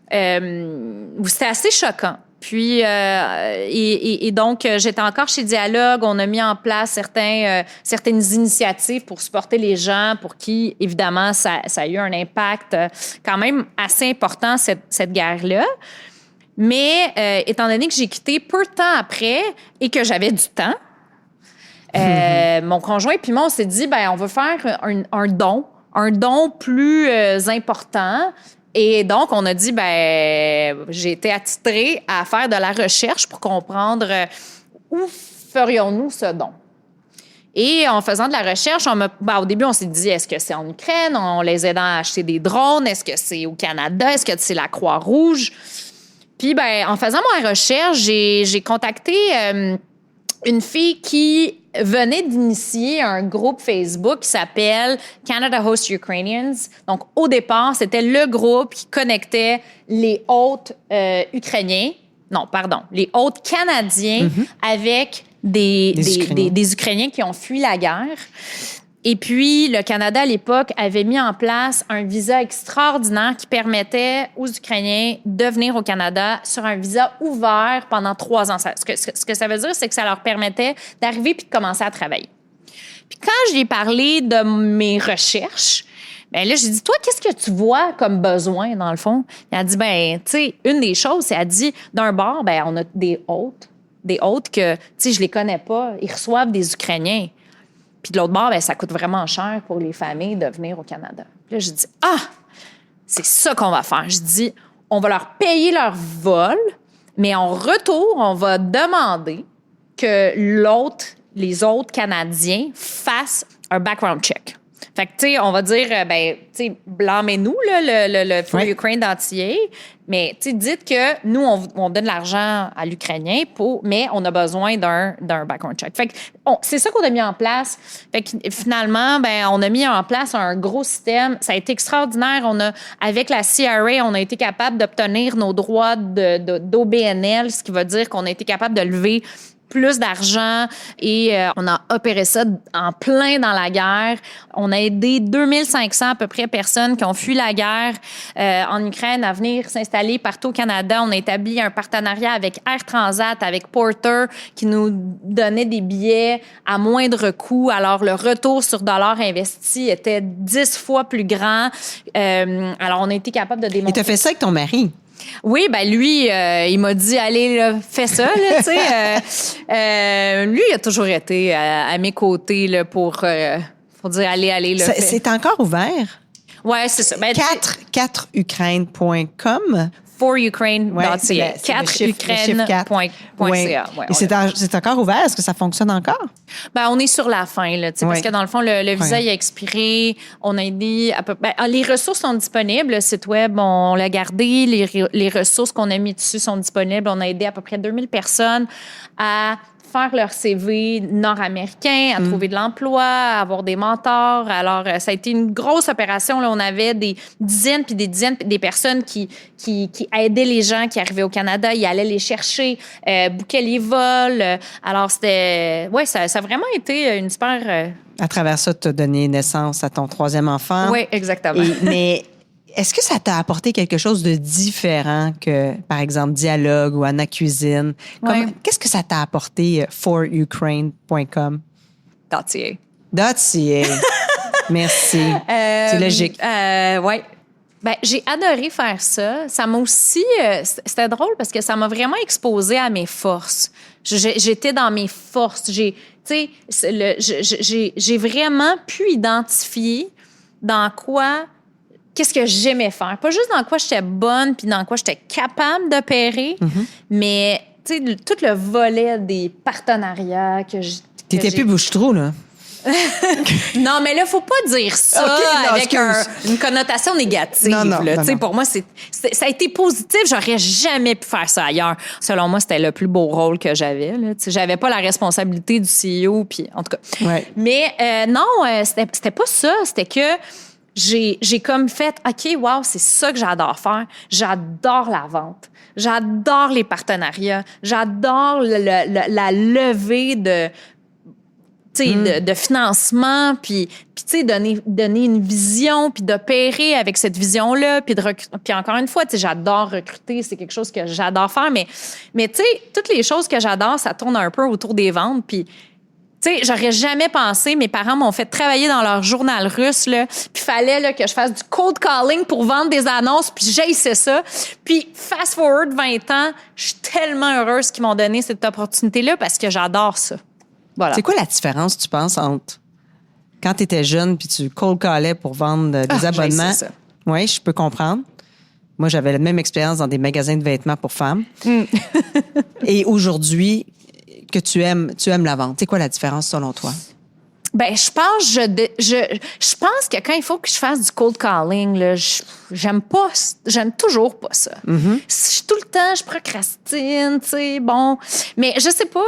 Speaker 3: c'était assez choquant. Puis, et donc, j'étais encore chez Dialogue. On a mis en place certaines initiatives pour supporter les gens pour qui, évidemment, ça a eu un impact quand même assez important, cette guerre-là. Mais étant donné que j'ai quitté peu de temps après et que j'avais du temps, mon conjoint puis moi, on s'est dit, ben on veut faire un don plus important. Et donc, on a dit, ben j'ai été attitrée à faire de la recherche pour comprendre où ferions-nous ce don. Et en faisant de la recherche, au début, on s'est dit, est-ce que c'est en Ukraine? On les aide à acheter des drones. Est-ce que c'est au Canada? Est-ce que c'est la Croix-Rouge? Puis, ben, en faisant ma recherche, j'ai contacté une fille qui venait d'initier un groupe Facebook qui s'appelle Canada Hosts Ukrainians. Donc, au départ, c'était le groupe qui connectait les hôtes ukrainiens, les hôtes canadiens avec des Ukrainiens qui ont fui la guerre. Et puis, le Canada, à l'époque, avait mis en place un visa extraordinaire qui permettait aux Ukrainiens de venir au Canada sur un visa ouvert pendant 3 ans. Ce que ça veut dire, c'est que ça leur permettait d'arriver puis de commencer à travailler. Puis quand je lui ai parlé de mes recherches, bien là, j'ai dit, toi, qu'est-ce que tu vois comme besoin, dans le fond? Elle a dit, ben, tu sais, une des choses, c'est, elle a dit, d'un bord, ben, on a des hôtes que, tu sais, je les connais pas, ils reçoivent des Ukrainiens. Puis de l'autre bord, ben, ça coûte vraiment cher pour les familles de venir au Canada. Puis là, je dis, c'est ça qu'on va faire. Je dis, on va leur payer leur vol, mais en retour, on va demander que les autres Canadiens fassent un background check. Fait que, tu sais, on va dire, ben, tu sais, blâmez-nous, là, le For Ukraine entier, mais, tu sais, dites que nous, on donne l'argent à l'Ukrainien mais on a besoin d'un background check. Fait que, c'est ça qu'on a mis en place. Fait que, finalement, ben, on a mis en place un gros système. Ça a été extraordinaire. Avec la CRA, on a été capable d'obtenir nos droits d'OBNL, ce qui veut dire qu'on a été capable de lever plus d'argent et on a opéré ça en plein dans la guerre. On a aidé 2500 à peu près personnes qui ont fui la guerre en Ukraine à venir s'installer partout au Canada. On a établi un partenariat avec Air Transat, avec Porter, qui nous donnait des billets à moindre coût. Alors, le retour sur dollar investi était 10 fois plus grand. Alors, on a été capable de démontrer...
Speaker 2: Et tu as fait ça avec ton mari?
Speaker 3: Oui, ben lui, il m'a dit, allez, là, fais ça, là, tu sais. Lui, il a toujours été à mes côtés là, pour dire, allez, là, fais.
Speaker 2: C'est encore ouvert?
Speaker 3: Oui, c'est ça. Ben,
Speaker 2: 4ukraine.com.
Speaker 3: forukraine.ca.
Speaker 2: Ouais,
Speaker 3: 4ukraine.ca. Ouais,
Speaker 2: et c'est encore ouvert? Est-ce que ça fonctionne encore?
Speaker 3: Ben, on est sur la fin, là, parce que dans le fond, le visa il a expiré. On a aidé à peu les ressources sont disponibles. Le site web, on l'a gardé. Les ressources qu'on a mis dessus sont disponibles. On a aidé à peu près 2000 personnes à faire leur CV nord-américain, à trouver de l'emploi, à avoir des mentors. Alors, ça a été une grosse opération. Là. On avait des dizaines puis des dizaines des personnes qui aidaient les gens qui arrivaient au Canada. Ils allaient les chercher, bookaient les vols. Alors, c'était... Oui, ça a vraiment été une super...
Speaker 2: À travers ça, tu as donné naissance à ton 3e enfant.
Speaker 3: Oui, exactement.
Speaker 2: Mais est-ce que ça t'a apporté quelque chose de différent que, par exemple, Dialogue ou Anna Cuisine? Qu'est-ce que ça t'a apporté forukraine.com?
Speaker 3: .ca.
Speaker 2: Merci. C'est logique.
Speaker 3: Oui. Ben, j'ai adoré faire ça. Ça m'a aussi... c'était drôle parce que ça m'a vraiment exposée à mes forces. J'étais dans mes forces. J'ai vraiment pu identifier dans quoi... Qu'est-ce que j'aimais faire. Pas juste dans quoi j'étais bonne puis dans quoi j'étais capable d'opérer, mais tu sais, tout le volet des partenariats que j'ai...
Speaker 2: T'étais plus bouche-trou, là.
Speaker 3: Non, mais là, faut pas dire ça avec une connotation négative.
Speaker 2: Non,
Speaker 3: pour moi, ça a été positif. J'aurais jamais pu faire ça ailleurs. Selon moi, c'était le plus beau rôle que j'avais. Là. J'avais pas la responsabilité du CEO, puis en tout cas.
Speaker 2: Ouais.
Speaker 3: Mais non, c'était pas ça. C'était que j'ai comme fait, OK, wow, c'est ça que j'adore faire. J'adore la vente. J'adore les partenariats. J'adore la levée de financement, puis tu sais, donner une vision, puis d'opérer avec cette vision-là, puis encore une fois, tu sais, j'adore recruter, c'est quelque chose que j'adore faire, mais tu sais, toutes les choses que j'adore, ça tourne un peu autour des ventes, puis tu sais, j'aurais jamais pensé, mes parents m'ont fait travailler dans leur journal russe, là, puis fallait là, que je fasse du cold calling pour vendre des annonces, puis j'haïssais ça. Puis fast forward 20 ans, je suis tellement heureuse qu'ils m'ont donné cette opportunité-là parce que j'adore ça. Voilà.
Speaker 2: C'est quoi la différence, tu penses, entre quand tu étais jeune puis tu cold callais pour vendre des abonnements? Oui, je peux comprendre. Moi, j'avais la même expérience dans des magasins de vêtements pour femmes. Et aujourd'hui, que tu aimes la vente. C'est quoi la différence selon toi?
Speaker 3: Ben, je pense que quand il faut que je fasse du cold calling, là, j'aime toujours pas ça. Tout le temps, je procrastine, tu sais, bon. Mais je sais pas,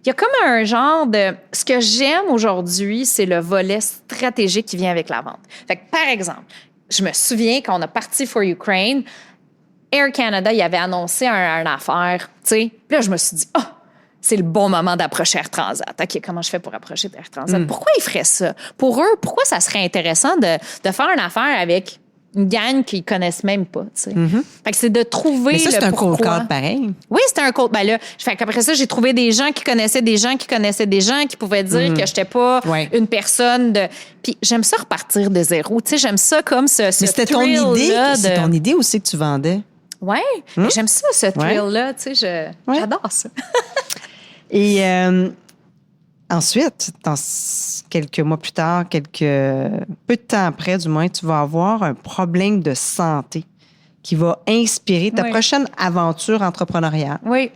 Speaker 3: il y a comme un genre de... Ce que j'aime aujourd'hui, c'est le volet stratégique qui vient avec la vente. Fait que, par exemple, je me souviens quand on a parti For Ukraine, Air Canada, il avait annoncé une affaire, tu sais. Puis là, je me suis dit, c'est le bon moment d'approcher Air Transat. OK, comment je fais pour approcher Air Transat? Pourquoi ils feraient ça? Pour eux, pourquoi ça serait intéressant de faire une affaire avec une gang qu'ils connaissent même pas, tu sais? Fait que c'est de trouver.
Speaker 2: Mais ça, c'est un cold call pareil.
Speaker 3: Oui, c'était un cold. Ben là, fait qu'après ça, j'ai trouvé des gens qui connaissaient des gens qui connaissaient des gens qui pouvaient dire que j'étais pas une personne de. Puis j'aime ça repartir de zéro. Tu sais, j'aime ça comme ce.
Speaker 2: Mais c'était ton idée. C'est ton idée aussi que tu vendais.
Speaker 3: Oui, j'aime ça, ce thrill-là. Tu sais, j'adore ça.
Speaker 2: Et ensuite, dans quelques mois plus tard, peu de temps après, du moins, tu vas avoir un problème de santé qui va inspirer ta prochaine aventure entrepreneuriale.
Speaker 3: Oui.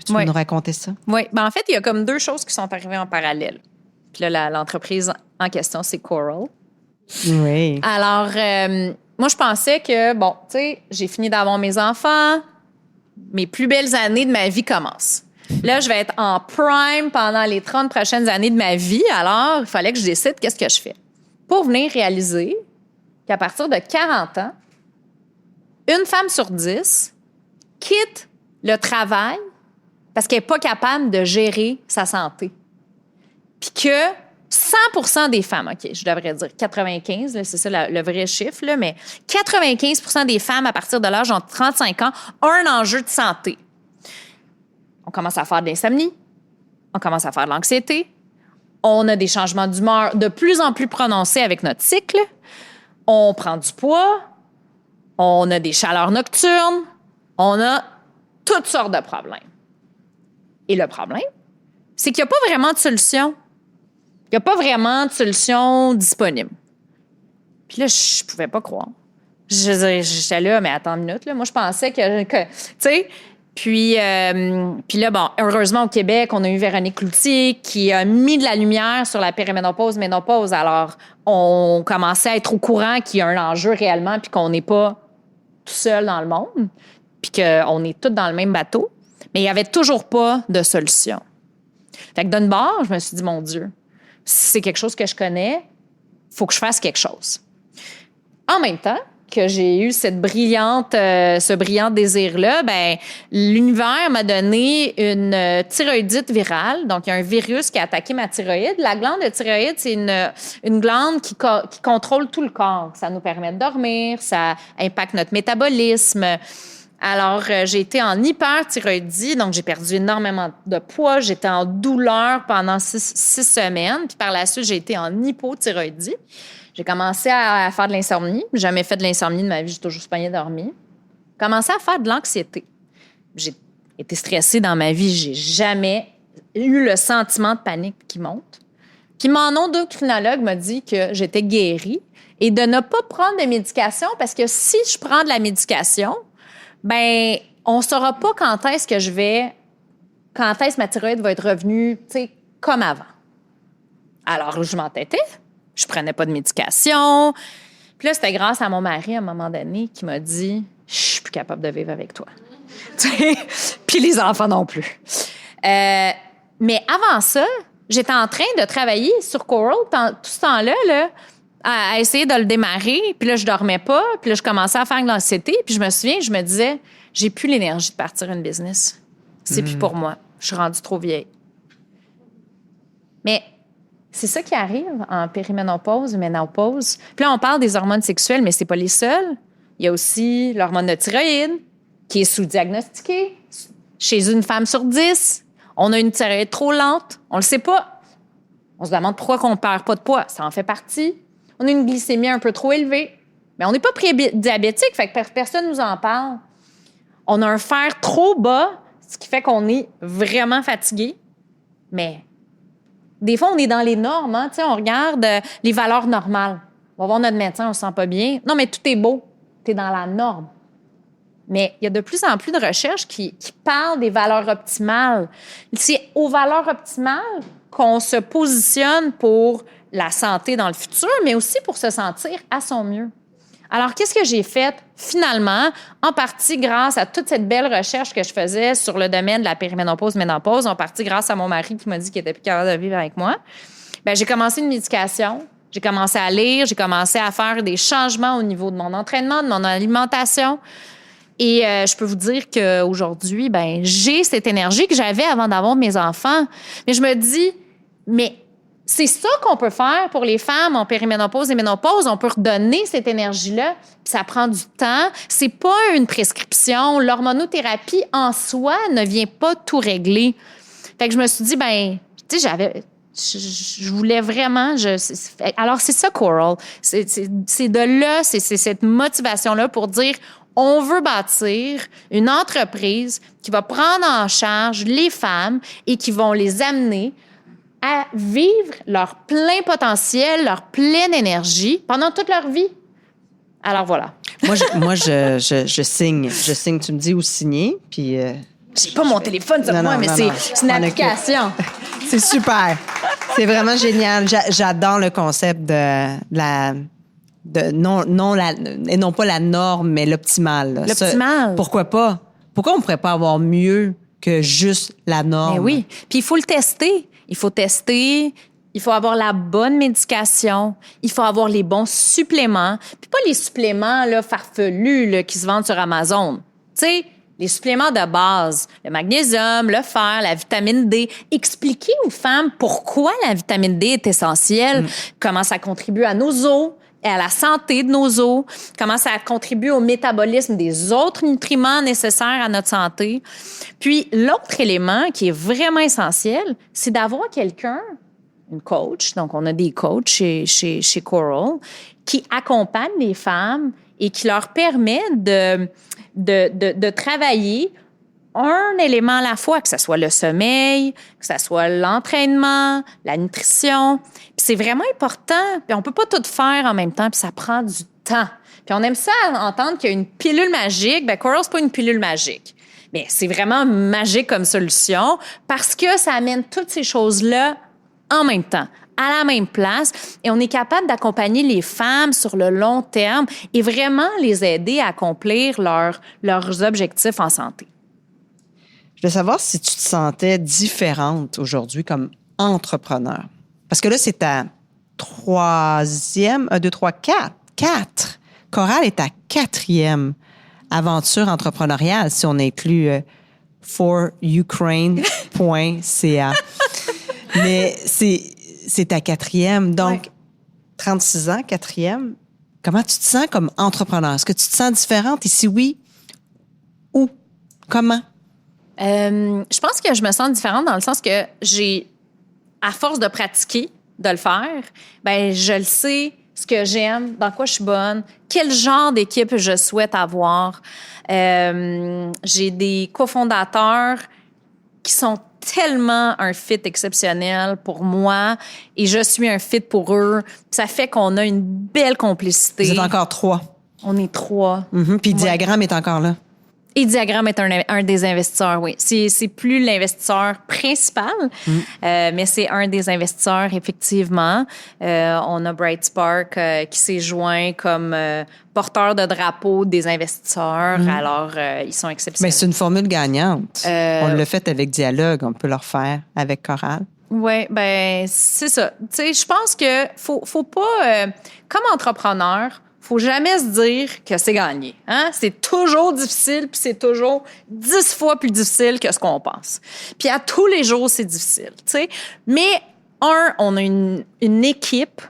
Speaker 2: Tu veux nous raconter ça?
Speaker 3: Oui. Ben, en fait, il y a comme 2 choses qui sont arrivées en parallèle. Puis là, l'entreprise en question, c'est Coral.
Speaker 2: Oui.
Speaker 3: Alors, moi, je pensais que, bon, tu sais, j'ai fini d'avoir mes enfants, mes plus belles années de ma vie commencent. Là, je vais être en prime pendant les 30 prochaines années de ma vie. Alors, il fallait que je décide qu'est-ce que je fais. Pour venir réaliser qu'à partir de 40 ans, une femme sur 10 quitte le travail parce qu'elle n'est pas capable de gérer sa santé. Puis que 100% des femmes, OK, je devrais dire 95, là, c'est ça le vrai chiffre, là, mais 95% des femmes à partir de l'âge de 35 ans ont un enjeu de santé. On commence à faire de l'insomnie, on commence à faire de l'anxiété, on a des changements d'humeur de plus en plus prononcés avec notre cycle, on prend du poids, on a des chaleurs nocturnes, on a toutes sortes de problèmes. Et le problème, c'est qu'il n'y a pas vraiment de solution. Il n'y a pas vraiment de solution disponible. Puis là, je pouvais pas croire. J'étais là, mais attends une minute, là. Moi, je pensais que tu sais. Puis là, bon, heureusement, au Québec, on a eu Véronique Cloutier qui a mis de la lumière sur la périménopause, ménopause. Alors, on commençait à être au courant qu'il y a un enjeu réellement puis qu'on n'est pas tout seul dans le monde puis qu'on est tous dans le même bateau. Mais il n'y avait toujours pas de solution. Fait que d'une part, je me suis dit, mon Dieu, si c'est quelque chose que je connais, il faut que je fasse quelque chose. En même temps que j'ai eu ce brillant désir-là, ben l'univers m'a donné une thyroïdite virale. Donc, il y a un virus qui a attaqué ma thyroïde. La glande de thyroïde, c'est une glande qui contrôle tout le corps. Ça nous permet de dormir, ça impacte notre métabolisme. Alors, j'ai été en hyperthyroïdie, donc j'ai perdu énormément de poids. J'étais en douleur pendant 6 semaines. Puis par la suite, j'ai été en hypothyroïdie. J'ai commencé à faire de l'insomnie. J'ai jamais fait de l'insomnie de ma vie, j'ai toujours pas bien dormi. J'ai commencé à faire de l'anxiété. J'ai été stressée dans ma vie. J'ai jamais eu le sentiment de panique qui monte. Puis mon endocrinologue m'a dit que j'étais guérie et de ne pas prendre de médication parce que si je prends de la médication, ben, on saura pas quand est-ce ma thyroïde va être revenue, tu sais, comme avant. Alors, je m'entêtais. Je prenais pas de médication. Puis là, c'était grâce à mon mari, à un moment donné, qui m'a dit « Je suis plus capable de vivre avec toi. » Puis les enfants non plus. Mais avant ça, j'étais en train de travailler sur Coral tout ce temps-là, là, à essayer de le démarrer. Puis là, je dormais pas. Puis là, je commençais à faire de l'anxiété. Puis je me souviens, je me disais, j'ai plus l'énergie de partir une business. C'est plus pour moi. Je suis rendue trop vieille. Mais c'est ça qui arrive en périménopause, ménopause. Puis là, on parle des hormones sexuelles, mais c'est pas les seules. Il y a aussi l'hormone de thyroïde qui est sous-diagnostiquée chez une femme sur 10. On a une thyroïde trop lente. On le sait pas. On se demande pourquoi on perd pas de poids. Ça en fait partie. On a une glycémie un peu trop élevée. Mais on n'est pas pré-diabétique, fait que personne nous en parle. On a un fer trop bas, ce qui fait qu'on est vraiment fatigué. Mais des fois, on est dans les normes. Hein? On regarde les valeurs normales. On va voir notre médecin, on ne se sent pas bien. Non, mais tout est beau. Tu es dans la norme. Mais il y a de plus en plus de recherches qui parlent des valeurs optimales. C'est aux valeurs optimales qu'on se positionne pour la santé dans le futur, mais aussi pour se sentir à son mieux. Alors, qu'est-ce que j'ai fait finalement, en partie grâce à toute cette belle recherche que je faisais sur le domaine de la périménopause, ménopause, en partie grâce à mon mari qui m'a dit qu'il était plus capable de vivre avec moi. Bien, j'ai commencé une médication, j'ai commencé à lire, j'ai commencé à faire des changements au niveau de mon entraînement, de mon alimentation. Et je peux vous dire qu'aujourd'hui, ben, j'ai cette énergie que j'avais avant d'avoir mes enfants. Mais je me dis, mais c'est ça qu'on peut faire pour les femmes en périménopause et ménopause. On peut redonner cette énergie-là, puis ça prend du temps. C'est pas une prescription. L'hormonothérapie en soi ne vient pas tout régler. Fait que je me suis dit, ben, tu sais, je voulais vraiment... alors, c'est ça, Coral. C'est de là, c'est cette motivation-là pour dire... On veut bâtir une entreprise qui va prendre en charge les femmes et qui vont les amener à vivre leur plein potentiel, leur pleine énergie pendant toute leur vie. Alors voilà.
Speaker 2: Moi, je signe. Je signe. Tu me dis où signer, puis...
Speaker 3: J'ai pas mon téléphone sur moi, mais c'est une application.
Speaker 2: C'est super. C'est vraiment génial. J'adore le concept non pas la norme, mais l'optimal. Là.
Speaker 3: L'optimal.
Speaker 2: Ça, pourquoi pas? Pourquoi on ne pourrait pas avoir mieux que juste la norme?
Speaker 3: Mais oui. Puis il faut le tester. Il faut tester. Il faut avoir la bonne médication. Il faut avoir les bons suppléments. Puis pas les suppléments là, farfelus là, qui se vendent sur Amazon. Tu sais, Les suppléments de base, le magnésium, le fer, la vitamine D. Expliquer aux femmes pourquoi la vitamine D est essentielle, comment ça contribue à nos os, et à la santé de nos os, comment ça contribue au métabolisme des autres nutriments nécessaires à notre santé. Puis, l'autre élément qui est vraiment essentiel, c'est d'avoir quelqu'un, une coach, donc on a des coachs chez Coral, qui accompagnent les femmes et qui leur permet de travailler un élément à la fois, que ce soit le sommeil, que ce soit l'entraînement, la nutrition. Puis c'est vraiment important. Puis on peut pas tout faire en même temps, puis ça prend du temps. Puis on aime ça entendre qu'il y a une pilule magique. Ben Coral, c'est pas une pilule magique. Mais c'est vraiment magique comme solution parce que ça amène toutes ces choses-là en même temps, à la même place, et on est capable d'accompagner les femmes sur le long terme et vraiment les aider à accomplir leurs objectifs en santé.
Speaker 2: Je veux savoir si tu te sentais différente aujourd'hui comme entrepreneur. Parce que là, c'est ta troisième, 1, 2, 3, 4. Coral est ta 4e aventure entrepreneuriale, si on inclut forukraine.ca. Mais c'est ta 4e, donc 36 ans, 4e. Comment tu te sens comme entrepreneur? Est-ce que tu te sens différente? Et si oui, où? Comment?
Speaker 3: Je pense que je me sens différente dans le sens que à force de pratiquer, de le faire, ben je le sais, ce que j'aime, dans quoi je suis bonne, quel genre d'équipe je souhaite avoir. J'ai des cofondateurs qui sont tellement un fit exceptionnel pour moi et je suis un fit pour eux. Ça fait qu'on a une belle complicité.
Speaker 2: Vous êtes encore 3.
Speaker 3: On est 3.
Speaker 2: Puis Diagramme est encore là.
Speaker 3: Et Diagramme est un des investisseurs, oui. C'est plus l'investisseur principal, mais c'est un des investisseurs, effectivement. On a Bright Spark qui s'est joint comme porteur de drapeau des investisseurs. Alors, ils sont exceptionnels.
Speaker 2: Mais c'est une formule gagnante. On l'a fait avec Dialogue, on peut le refaire avec Coral.
Speaker 3: Oui, ben c'est ça. Tu sais, je pense que faut pas, comme entrepreneur, faut jamais se dire que c'est gagné. Hein? C'est toujours difficile, puis c'est toujours 10 fois plus difficile que ce qu'on pense. Puis à tous les jours, c'est difficile. Tu sais. Mais on a une équipe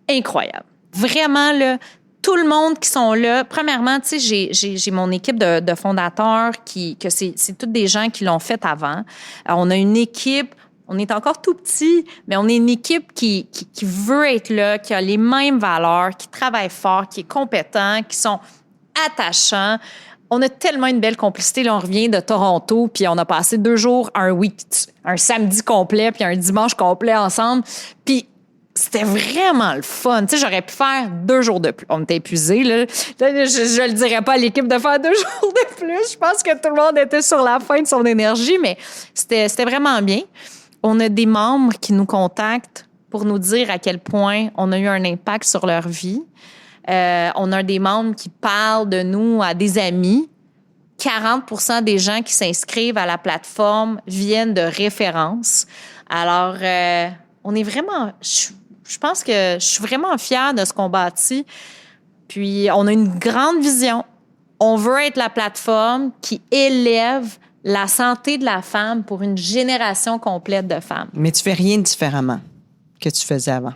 Speaker 3: incroyable. Vraiment, là, tout le monde qui sont là. Premièrement, tu sais, j'ai mon équipe de fondateurs que c'est toutes des gens qui l'ont fait avant. Alors, on a une équipe. On est encore tout petit, mais on est une équipe qui veut être là, qui a les mêmes valeurs, qui travaille fort, qui est compétent, qui sont attachants. On a tellement une belle complicité. Là, on revient de Toronto, puis on a passé 2 jours, un samedi complet, puis un dimanche complet ensemble. Puis c'était vraiment le fun. Tu sais, j'aurais pu faire 2 jours de plus. On était épuisés, là. Je le dirais pas à l'équipe de faire 2 jours de plus. Je pense que tout le monde était sur la fin de son énergie, mais c'était vraiment bien. On a des membres qui nous contactent pour nous dire à quel point on a eu un impact sur leur vie. On a des membres qui parlent de nous à des amis. 40% des gens qui s'inscrivent à la plateforme viennent de références. Alors, on est vraiment... Je pense que je suis vraiment fière de ce qu'on bâtit. Puis, on a une grande vision. On veut être la plateforme qui élève la santé de la femme pour une génération complète de femmes.
Speaker 2: Mais tu fais rien différemment que tu faisais avant,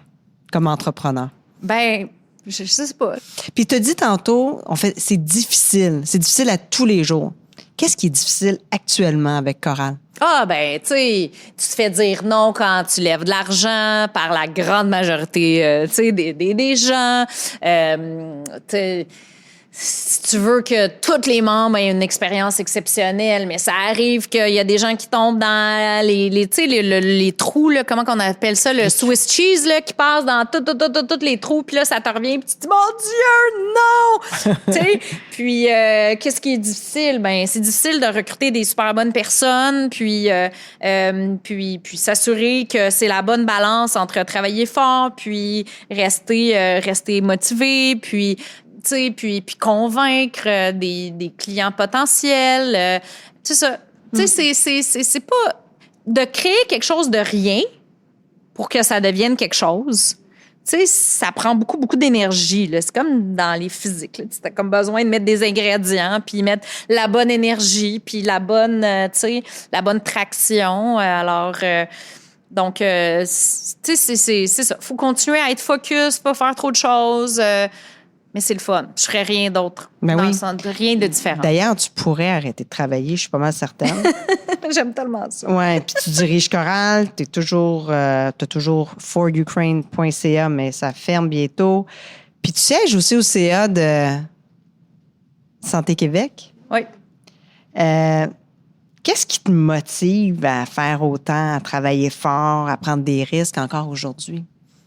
Speaker 2: comme entrepreneur.
Speaker 3: Ben, je sais pas.
Speaker 2: Puis tu as dit tantôt, c'est difficile. C'est difficile à tous les jours. Qu'est-ce qui est difficile actuellement avec Coral?
Speaker 3: Ah, ben, tu sais, tu te fais dire non quand tu lèves de l'argent par la grande majorité, tu sais, des gens. Si tu veux que tous les membres aient une expérience exceptionnelle, mais ça arrive qu'il y a des gens qui tombent dans les trous, là, comment qu'on appelle ça, le Swiss cheese, là, qui passe dans tous les trous, puis là, ça te revient, puis tu te dis, mon Dieu, non! Tu sais, puis qu'est-ce qui est difficile? Ben, c'est difficile de recruter des super bonnes personnes, puis s'assurer que c'est la bonne balance entre travailler fort, puis rester motivé, puis convaincre des clients potentiels. C'est ça. Tu sais, c'est pas de créer quelque chose de rien pour que ça devienne quelque chose. tu sais, ça prend beaucoup, beaucoup d'énergie. Là. C'est comme dans les physiques. Tu as comme besoin de mettre des ingrédients, puis mettre la bonne énergie, puis la bonne, tu sais, la bonne traction. Donc, tu sais, c'est ça. Faut continuer à être focus, pas faire trop de choses. Mais c'est le fun. Je ferais rien d'autre.
Speaker 2: Ben
Speaker 3: dans
Speaker 2: oui.
Speaker 3: le sens de rien de différent.
Speaker 2: D'ailleurs, tu pourrais arrêter de travailler, je suis pas mal certaine.
Speaker 3: J'aime tellement ça.
Speaker 2: Oui, puis tu diriges Chorale, tu as toujours forukraine.ca, mais ça ferme bientôt. Puis tu sièges aussi au CA de Santé Québec.
Speaker 3: Oui.
Speaker 2: Qu'est-ce qui te motive à faire autant, à travailler fort, à prendre des risques encore aujourd'hui,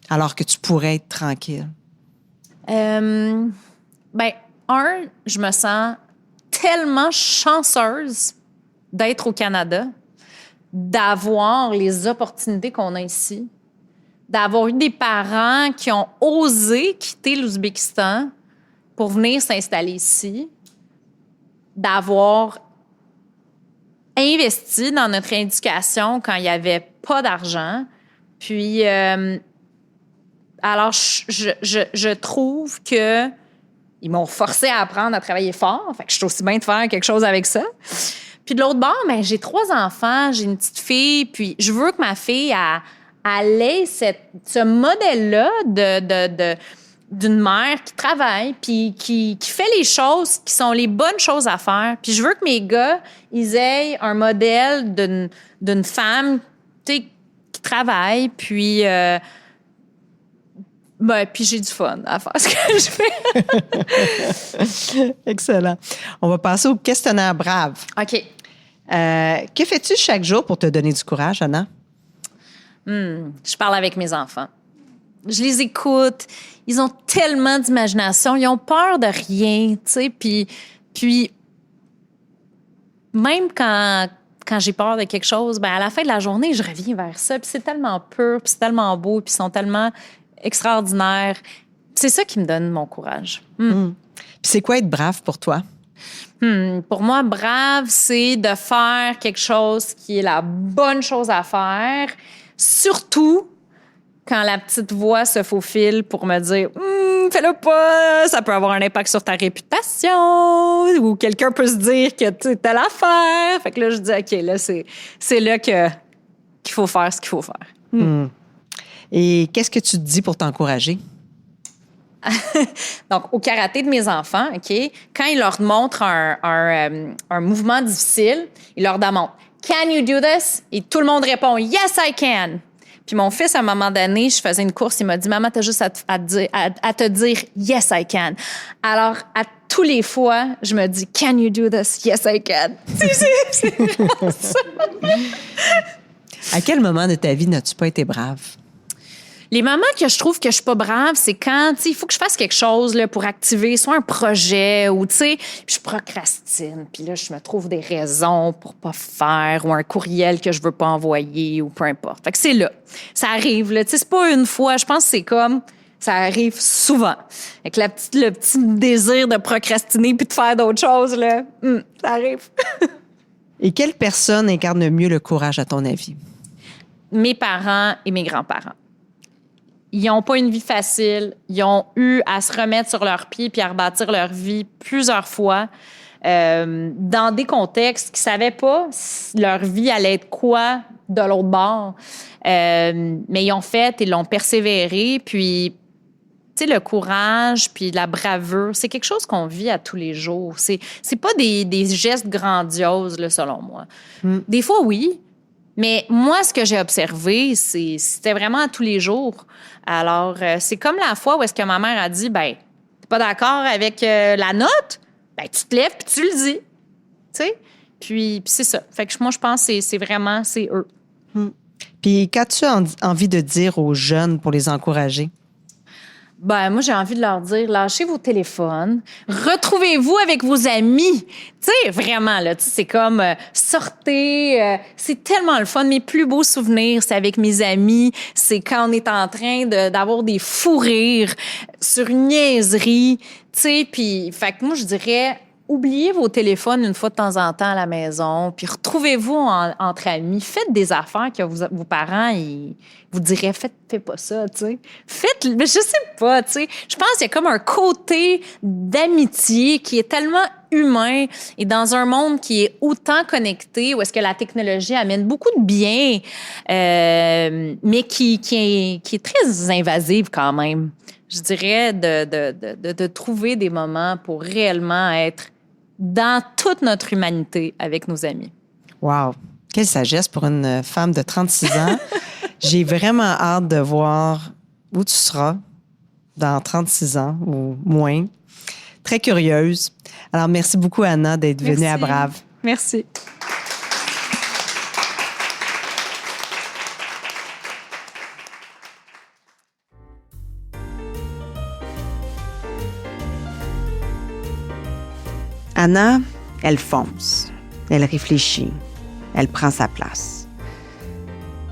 Speaker 2: alors que tu pourrais être tranquille?
Speaker 3: Je me sens tellement chanceuse d'être au Canada, d'avoir les opportunités qu'on a ici, d'avoir eu des parents qui ont osé quitter l'Ouzbékistan pour venir s'installer ici, d'avoir investi dans notre éducation quand il n'y avait pas d'argent. Puis, alors, je trouve que ils m'ont forcé à apprendre à travailler fort. Fait que je suis aussi bien de faire quelque chose avec ça. Puis de l'autre bord, j'ai 3 enfants, j'ai une petite fille, puis je veux que ma fille ait ce modèle-là d'une mère qui travaille, puis qui fait les choses qui sont les bonnes choses à faire. Puis je veux que mes gars, ils aient un modèle d'une femme, tu sais, qui travaille, puis j'ai du fun à faire ce que je fais.
Speaker 2: Excellent. On va passer au questionnaire brave.
Speaker 3: OK.
Speaker 2: Que fais-tu chaque jour pour te donner du courage, Anna?
Speaker 3: Je parle avec mes enfants. Je les écoute. Ils ont tellement d'imagination. Ils ont peur de rien, tu sais. Puis même quand j'ai peur de quelque chose, à la fin de la journée, je reviens vers ça. Puis c'est tellement pur, puis c'est tellement beau, puis ils sont tellement extraordinaires. C'est ça qui me donne mon courage.
Speaker 2: Puis c'est quoi être brave pour toi?
Speaker 3: Pour moi, brave, c'est de faire quelque chose qui est la bonne chose à faire, surtout quand la petite voix se faufile pour me dire « fais-le pas, ça peut avoir un impact sur ta réputation » ou quelqu'un peut se dire que tu as l'affaire. Fait que là, je dis « OK, là, c'est là qu'il faut faire ce qu'il faut faire.
Speaker 2: Et qu'est-ce que tu te dis pour t'encourager?
Speaker 3: Donc, au karaté de mes enfants, OK, quand ils leur montrent un mouvement difficile, ils leur demandent « Can you do this? » Et tout le monde répond « Yes, I can. » Puis mon fils, à un moment donné, je faisais une course, il m'a dit « Maman, t'as juste à te dire « Yes, I can. » Alors, à tous les fois, je me dis « Can you do this? Yes, I can. » C'est vraiment ça.
Speaker 2: À quel moment de ta vie n'as-tu pas été brave?
Speaker 3: Les moments que je trouve que je suis pas brave, c'est quand, tu sais, il faut que je fasse quelque chose là, pour activer soit un projet ou, tu sais, je procrastine. Puis là, je me trouve des raisons pour pas faire ou un courriel que je veux pas envoyer ou peu importe. Fait que c'est là. Ça arrive, là. Tu sais, c'est pas une fois. Je pense que c'est comme... Ça arrive souvent. Avec le petit désir de procrastiner puis de faire d'autres choses, là. Ça arrive.
Speaker 2: Et quelle personne incarne le mieux le courage, à ton avis?
Speaker 3: Mes parents et mes grands-parents. Ils n'ont pas une vie facile. Ils ont eu à se remettre sur leurs pieds puis à rebâtir leur vie plusieurs fois dans des contextes qu'ils ne savaient pas si leur vie allait être quoi de l'autre bord. Mais ils ont fait, ils l'ont persévéré. Puis, tu sais, le courage puis la bravure, c'est quelque chose qu'on vit à tous les jours. C'est pas des gestes grandioses, là, selon moi. Des fois, oui. Mais moi, ce que j'ai observé, c'était vraiment à tous les jours. Alors, c'est comme la fois où est-ce que ma mère a dit, t'es pas d'accord avec la note? Tu te lèves puis tu le dis. Tu sais? Puis c'est ça. Fait que moi, je pense que c'est eux.
Speaker 2: Puis qu'as-tu envie de dire aux jeunes pour les encourager?
Speaker 3: Moi, j'ai envie de leur dire, lâchez vos téléphones, retrouvez-vous avec vos amis. Tu sais, vraiment, là, c'est comme sortez. C'est tellement le fun. Mes plus beaux souvenirs, c'est avec mes amis. C'est quand on est en train d'avoir des fous rires sur une niaiserie. Tu sais, puis, fait que moi, je dirais, oubliez vos téléphones une fois de temps en temps à la maison, puis retrouvez-vous entre amis. Faites des affaires que vos parents ils vous diraient, fais pas ça, tu sais. Faites, mais je sais pas, tu sais. Je pense qu'il y a comme un côté d'amitié qui est tellement humain et dans un monde qui est autant connecté, où est-ce que la technologie amène beaucoup de bien, mais qui est très invasive quand même. Je dirais de trouver des moments pour réellement être dans toute notre humanité avec nos amis.
Speaker 2: Wow! Quelle sagesse pour une femme de 36 ans. J'ai vraiment hâte de voir où tu seras dans 36 ans ou moins. Très curieuse. Alors, merci beaucoup, Anna, d'être venue à Brave.
Speaker 3: Merci.
Speaker 2: Anna, elle fonce, elle réfléchit, elle prend sa place.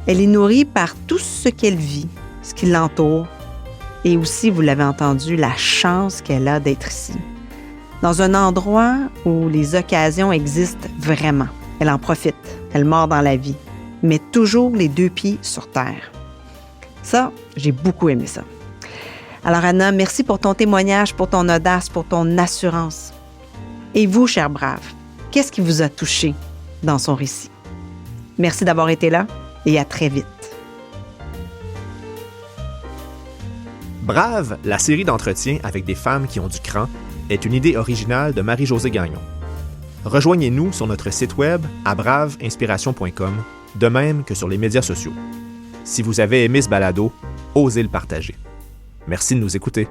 Speaker 2: Elle est nourrie par tout ce qu'elle vit, ce qui l'entoure, et aussi, vous l'avez entendu, la chance qu'elle a d'être ici, dans un endroit où les occasions existent vraiment. Elle en profite, elle mord dans la vie, mais toujours les 2 pieds sur terre. Ça, j'ai beaucoup aimé ça. Alors Anna, merci pour ton témoignage, pour ton audace, pour ton assurance. Et vous, chers braves, qu'est-ce qui vous a touché dans son récit? Merci d'avoir été là et à très vite.
Speaker 1: Brave, la série d'entretiens avec des femmes qui ont du cran, est une idée originale de Marie-Josée Gagnon. Rejoignez-nous sur notre site web à braveinspiration.com, de même que sur les médias sociaux. Si vous avez aimé ce balado, osez le partager. Merci de nous écouter.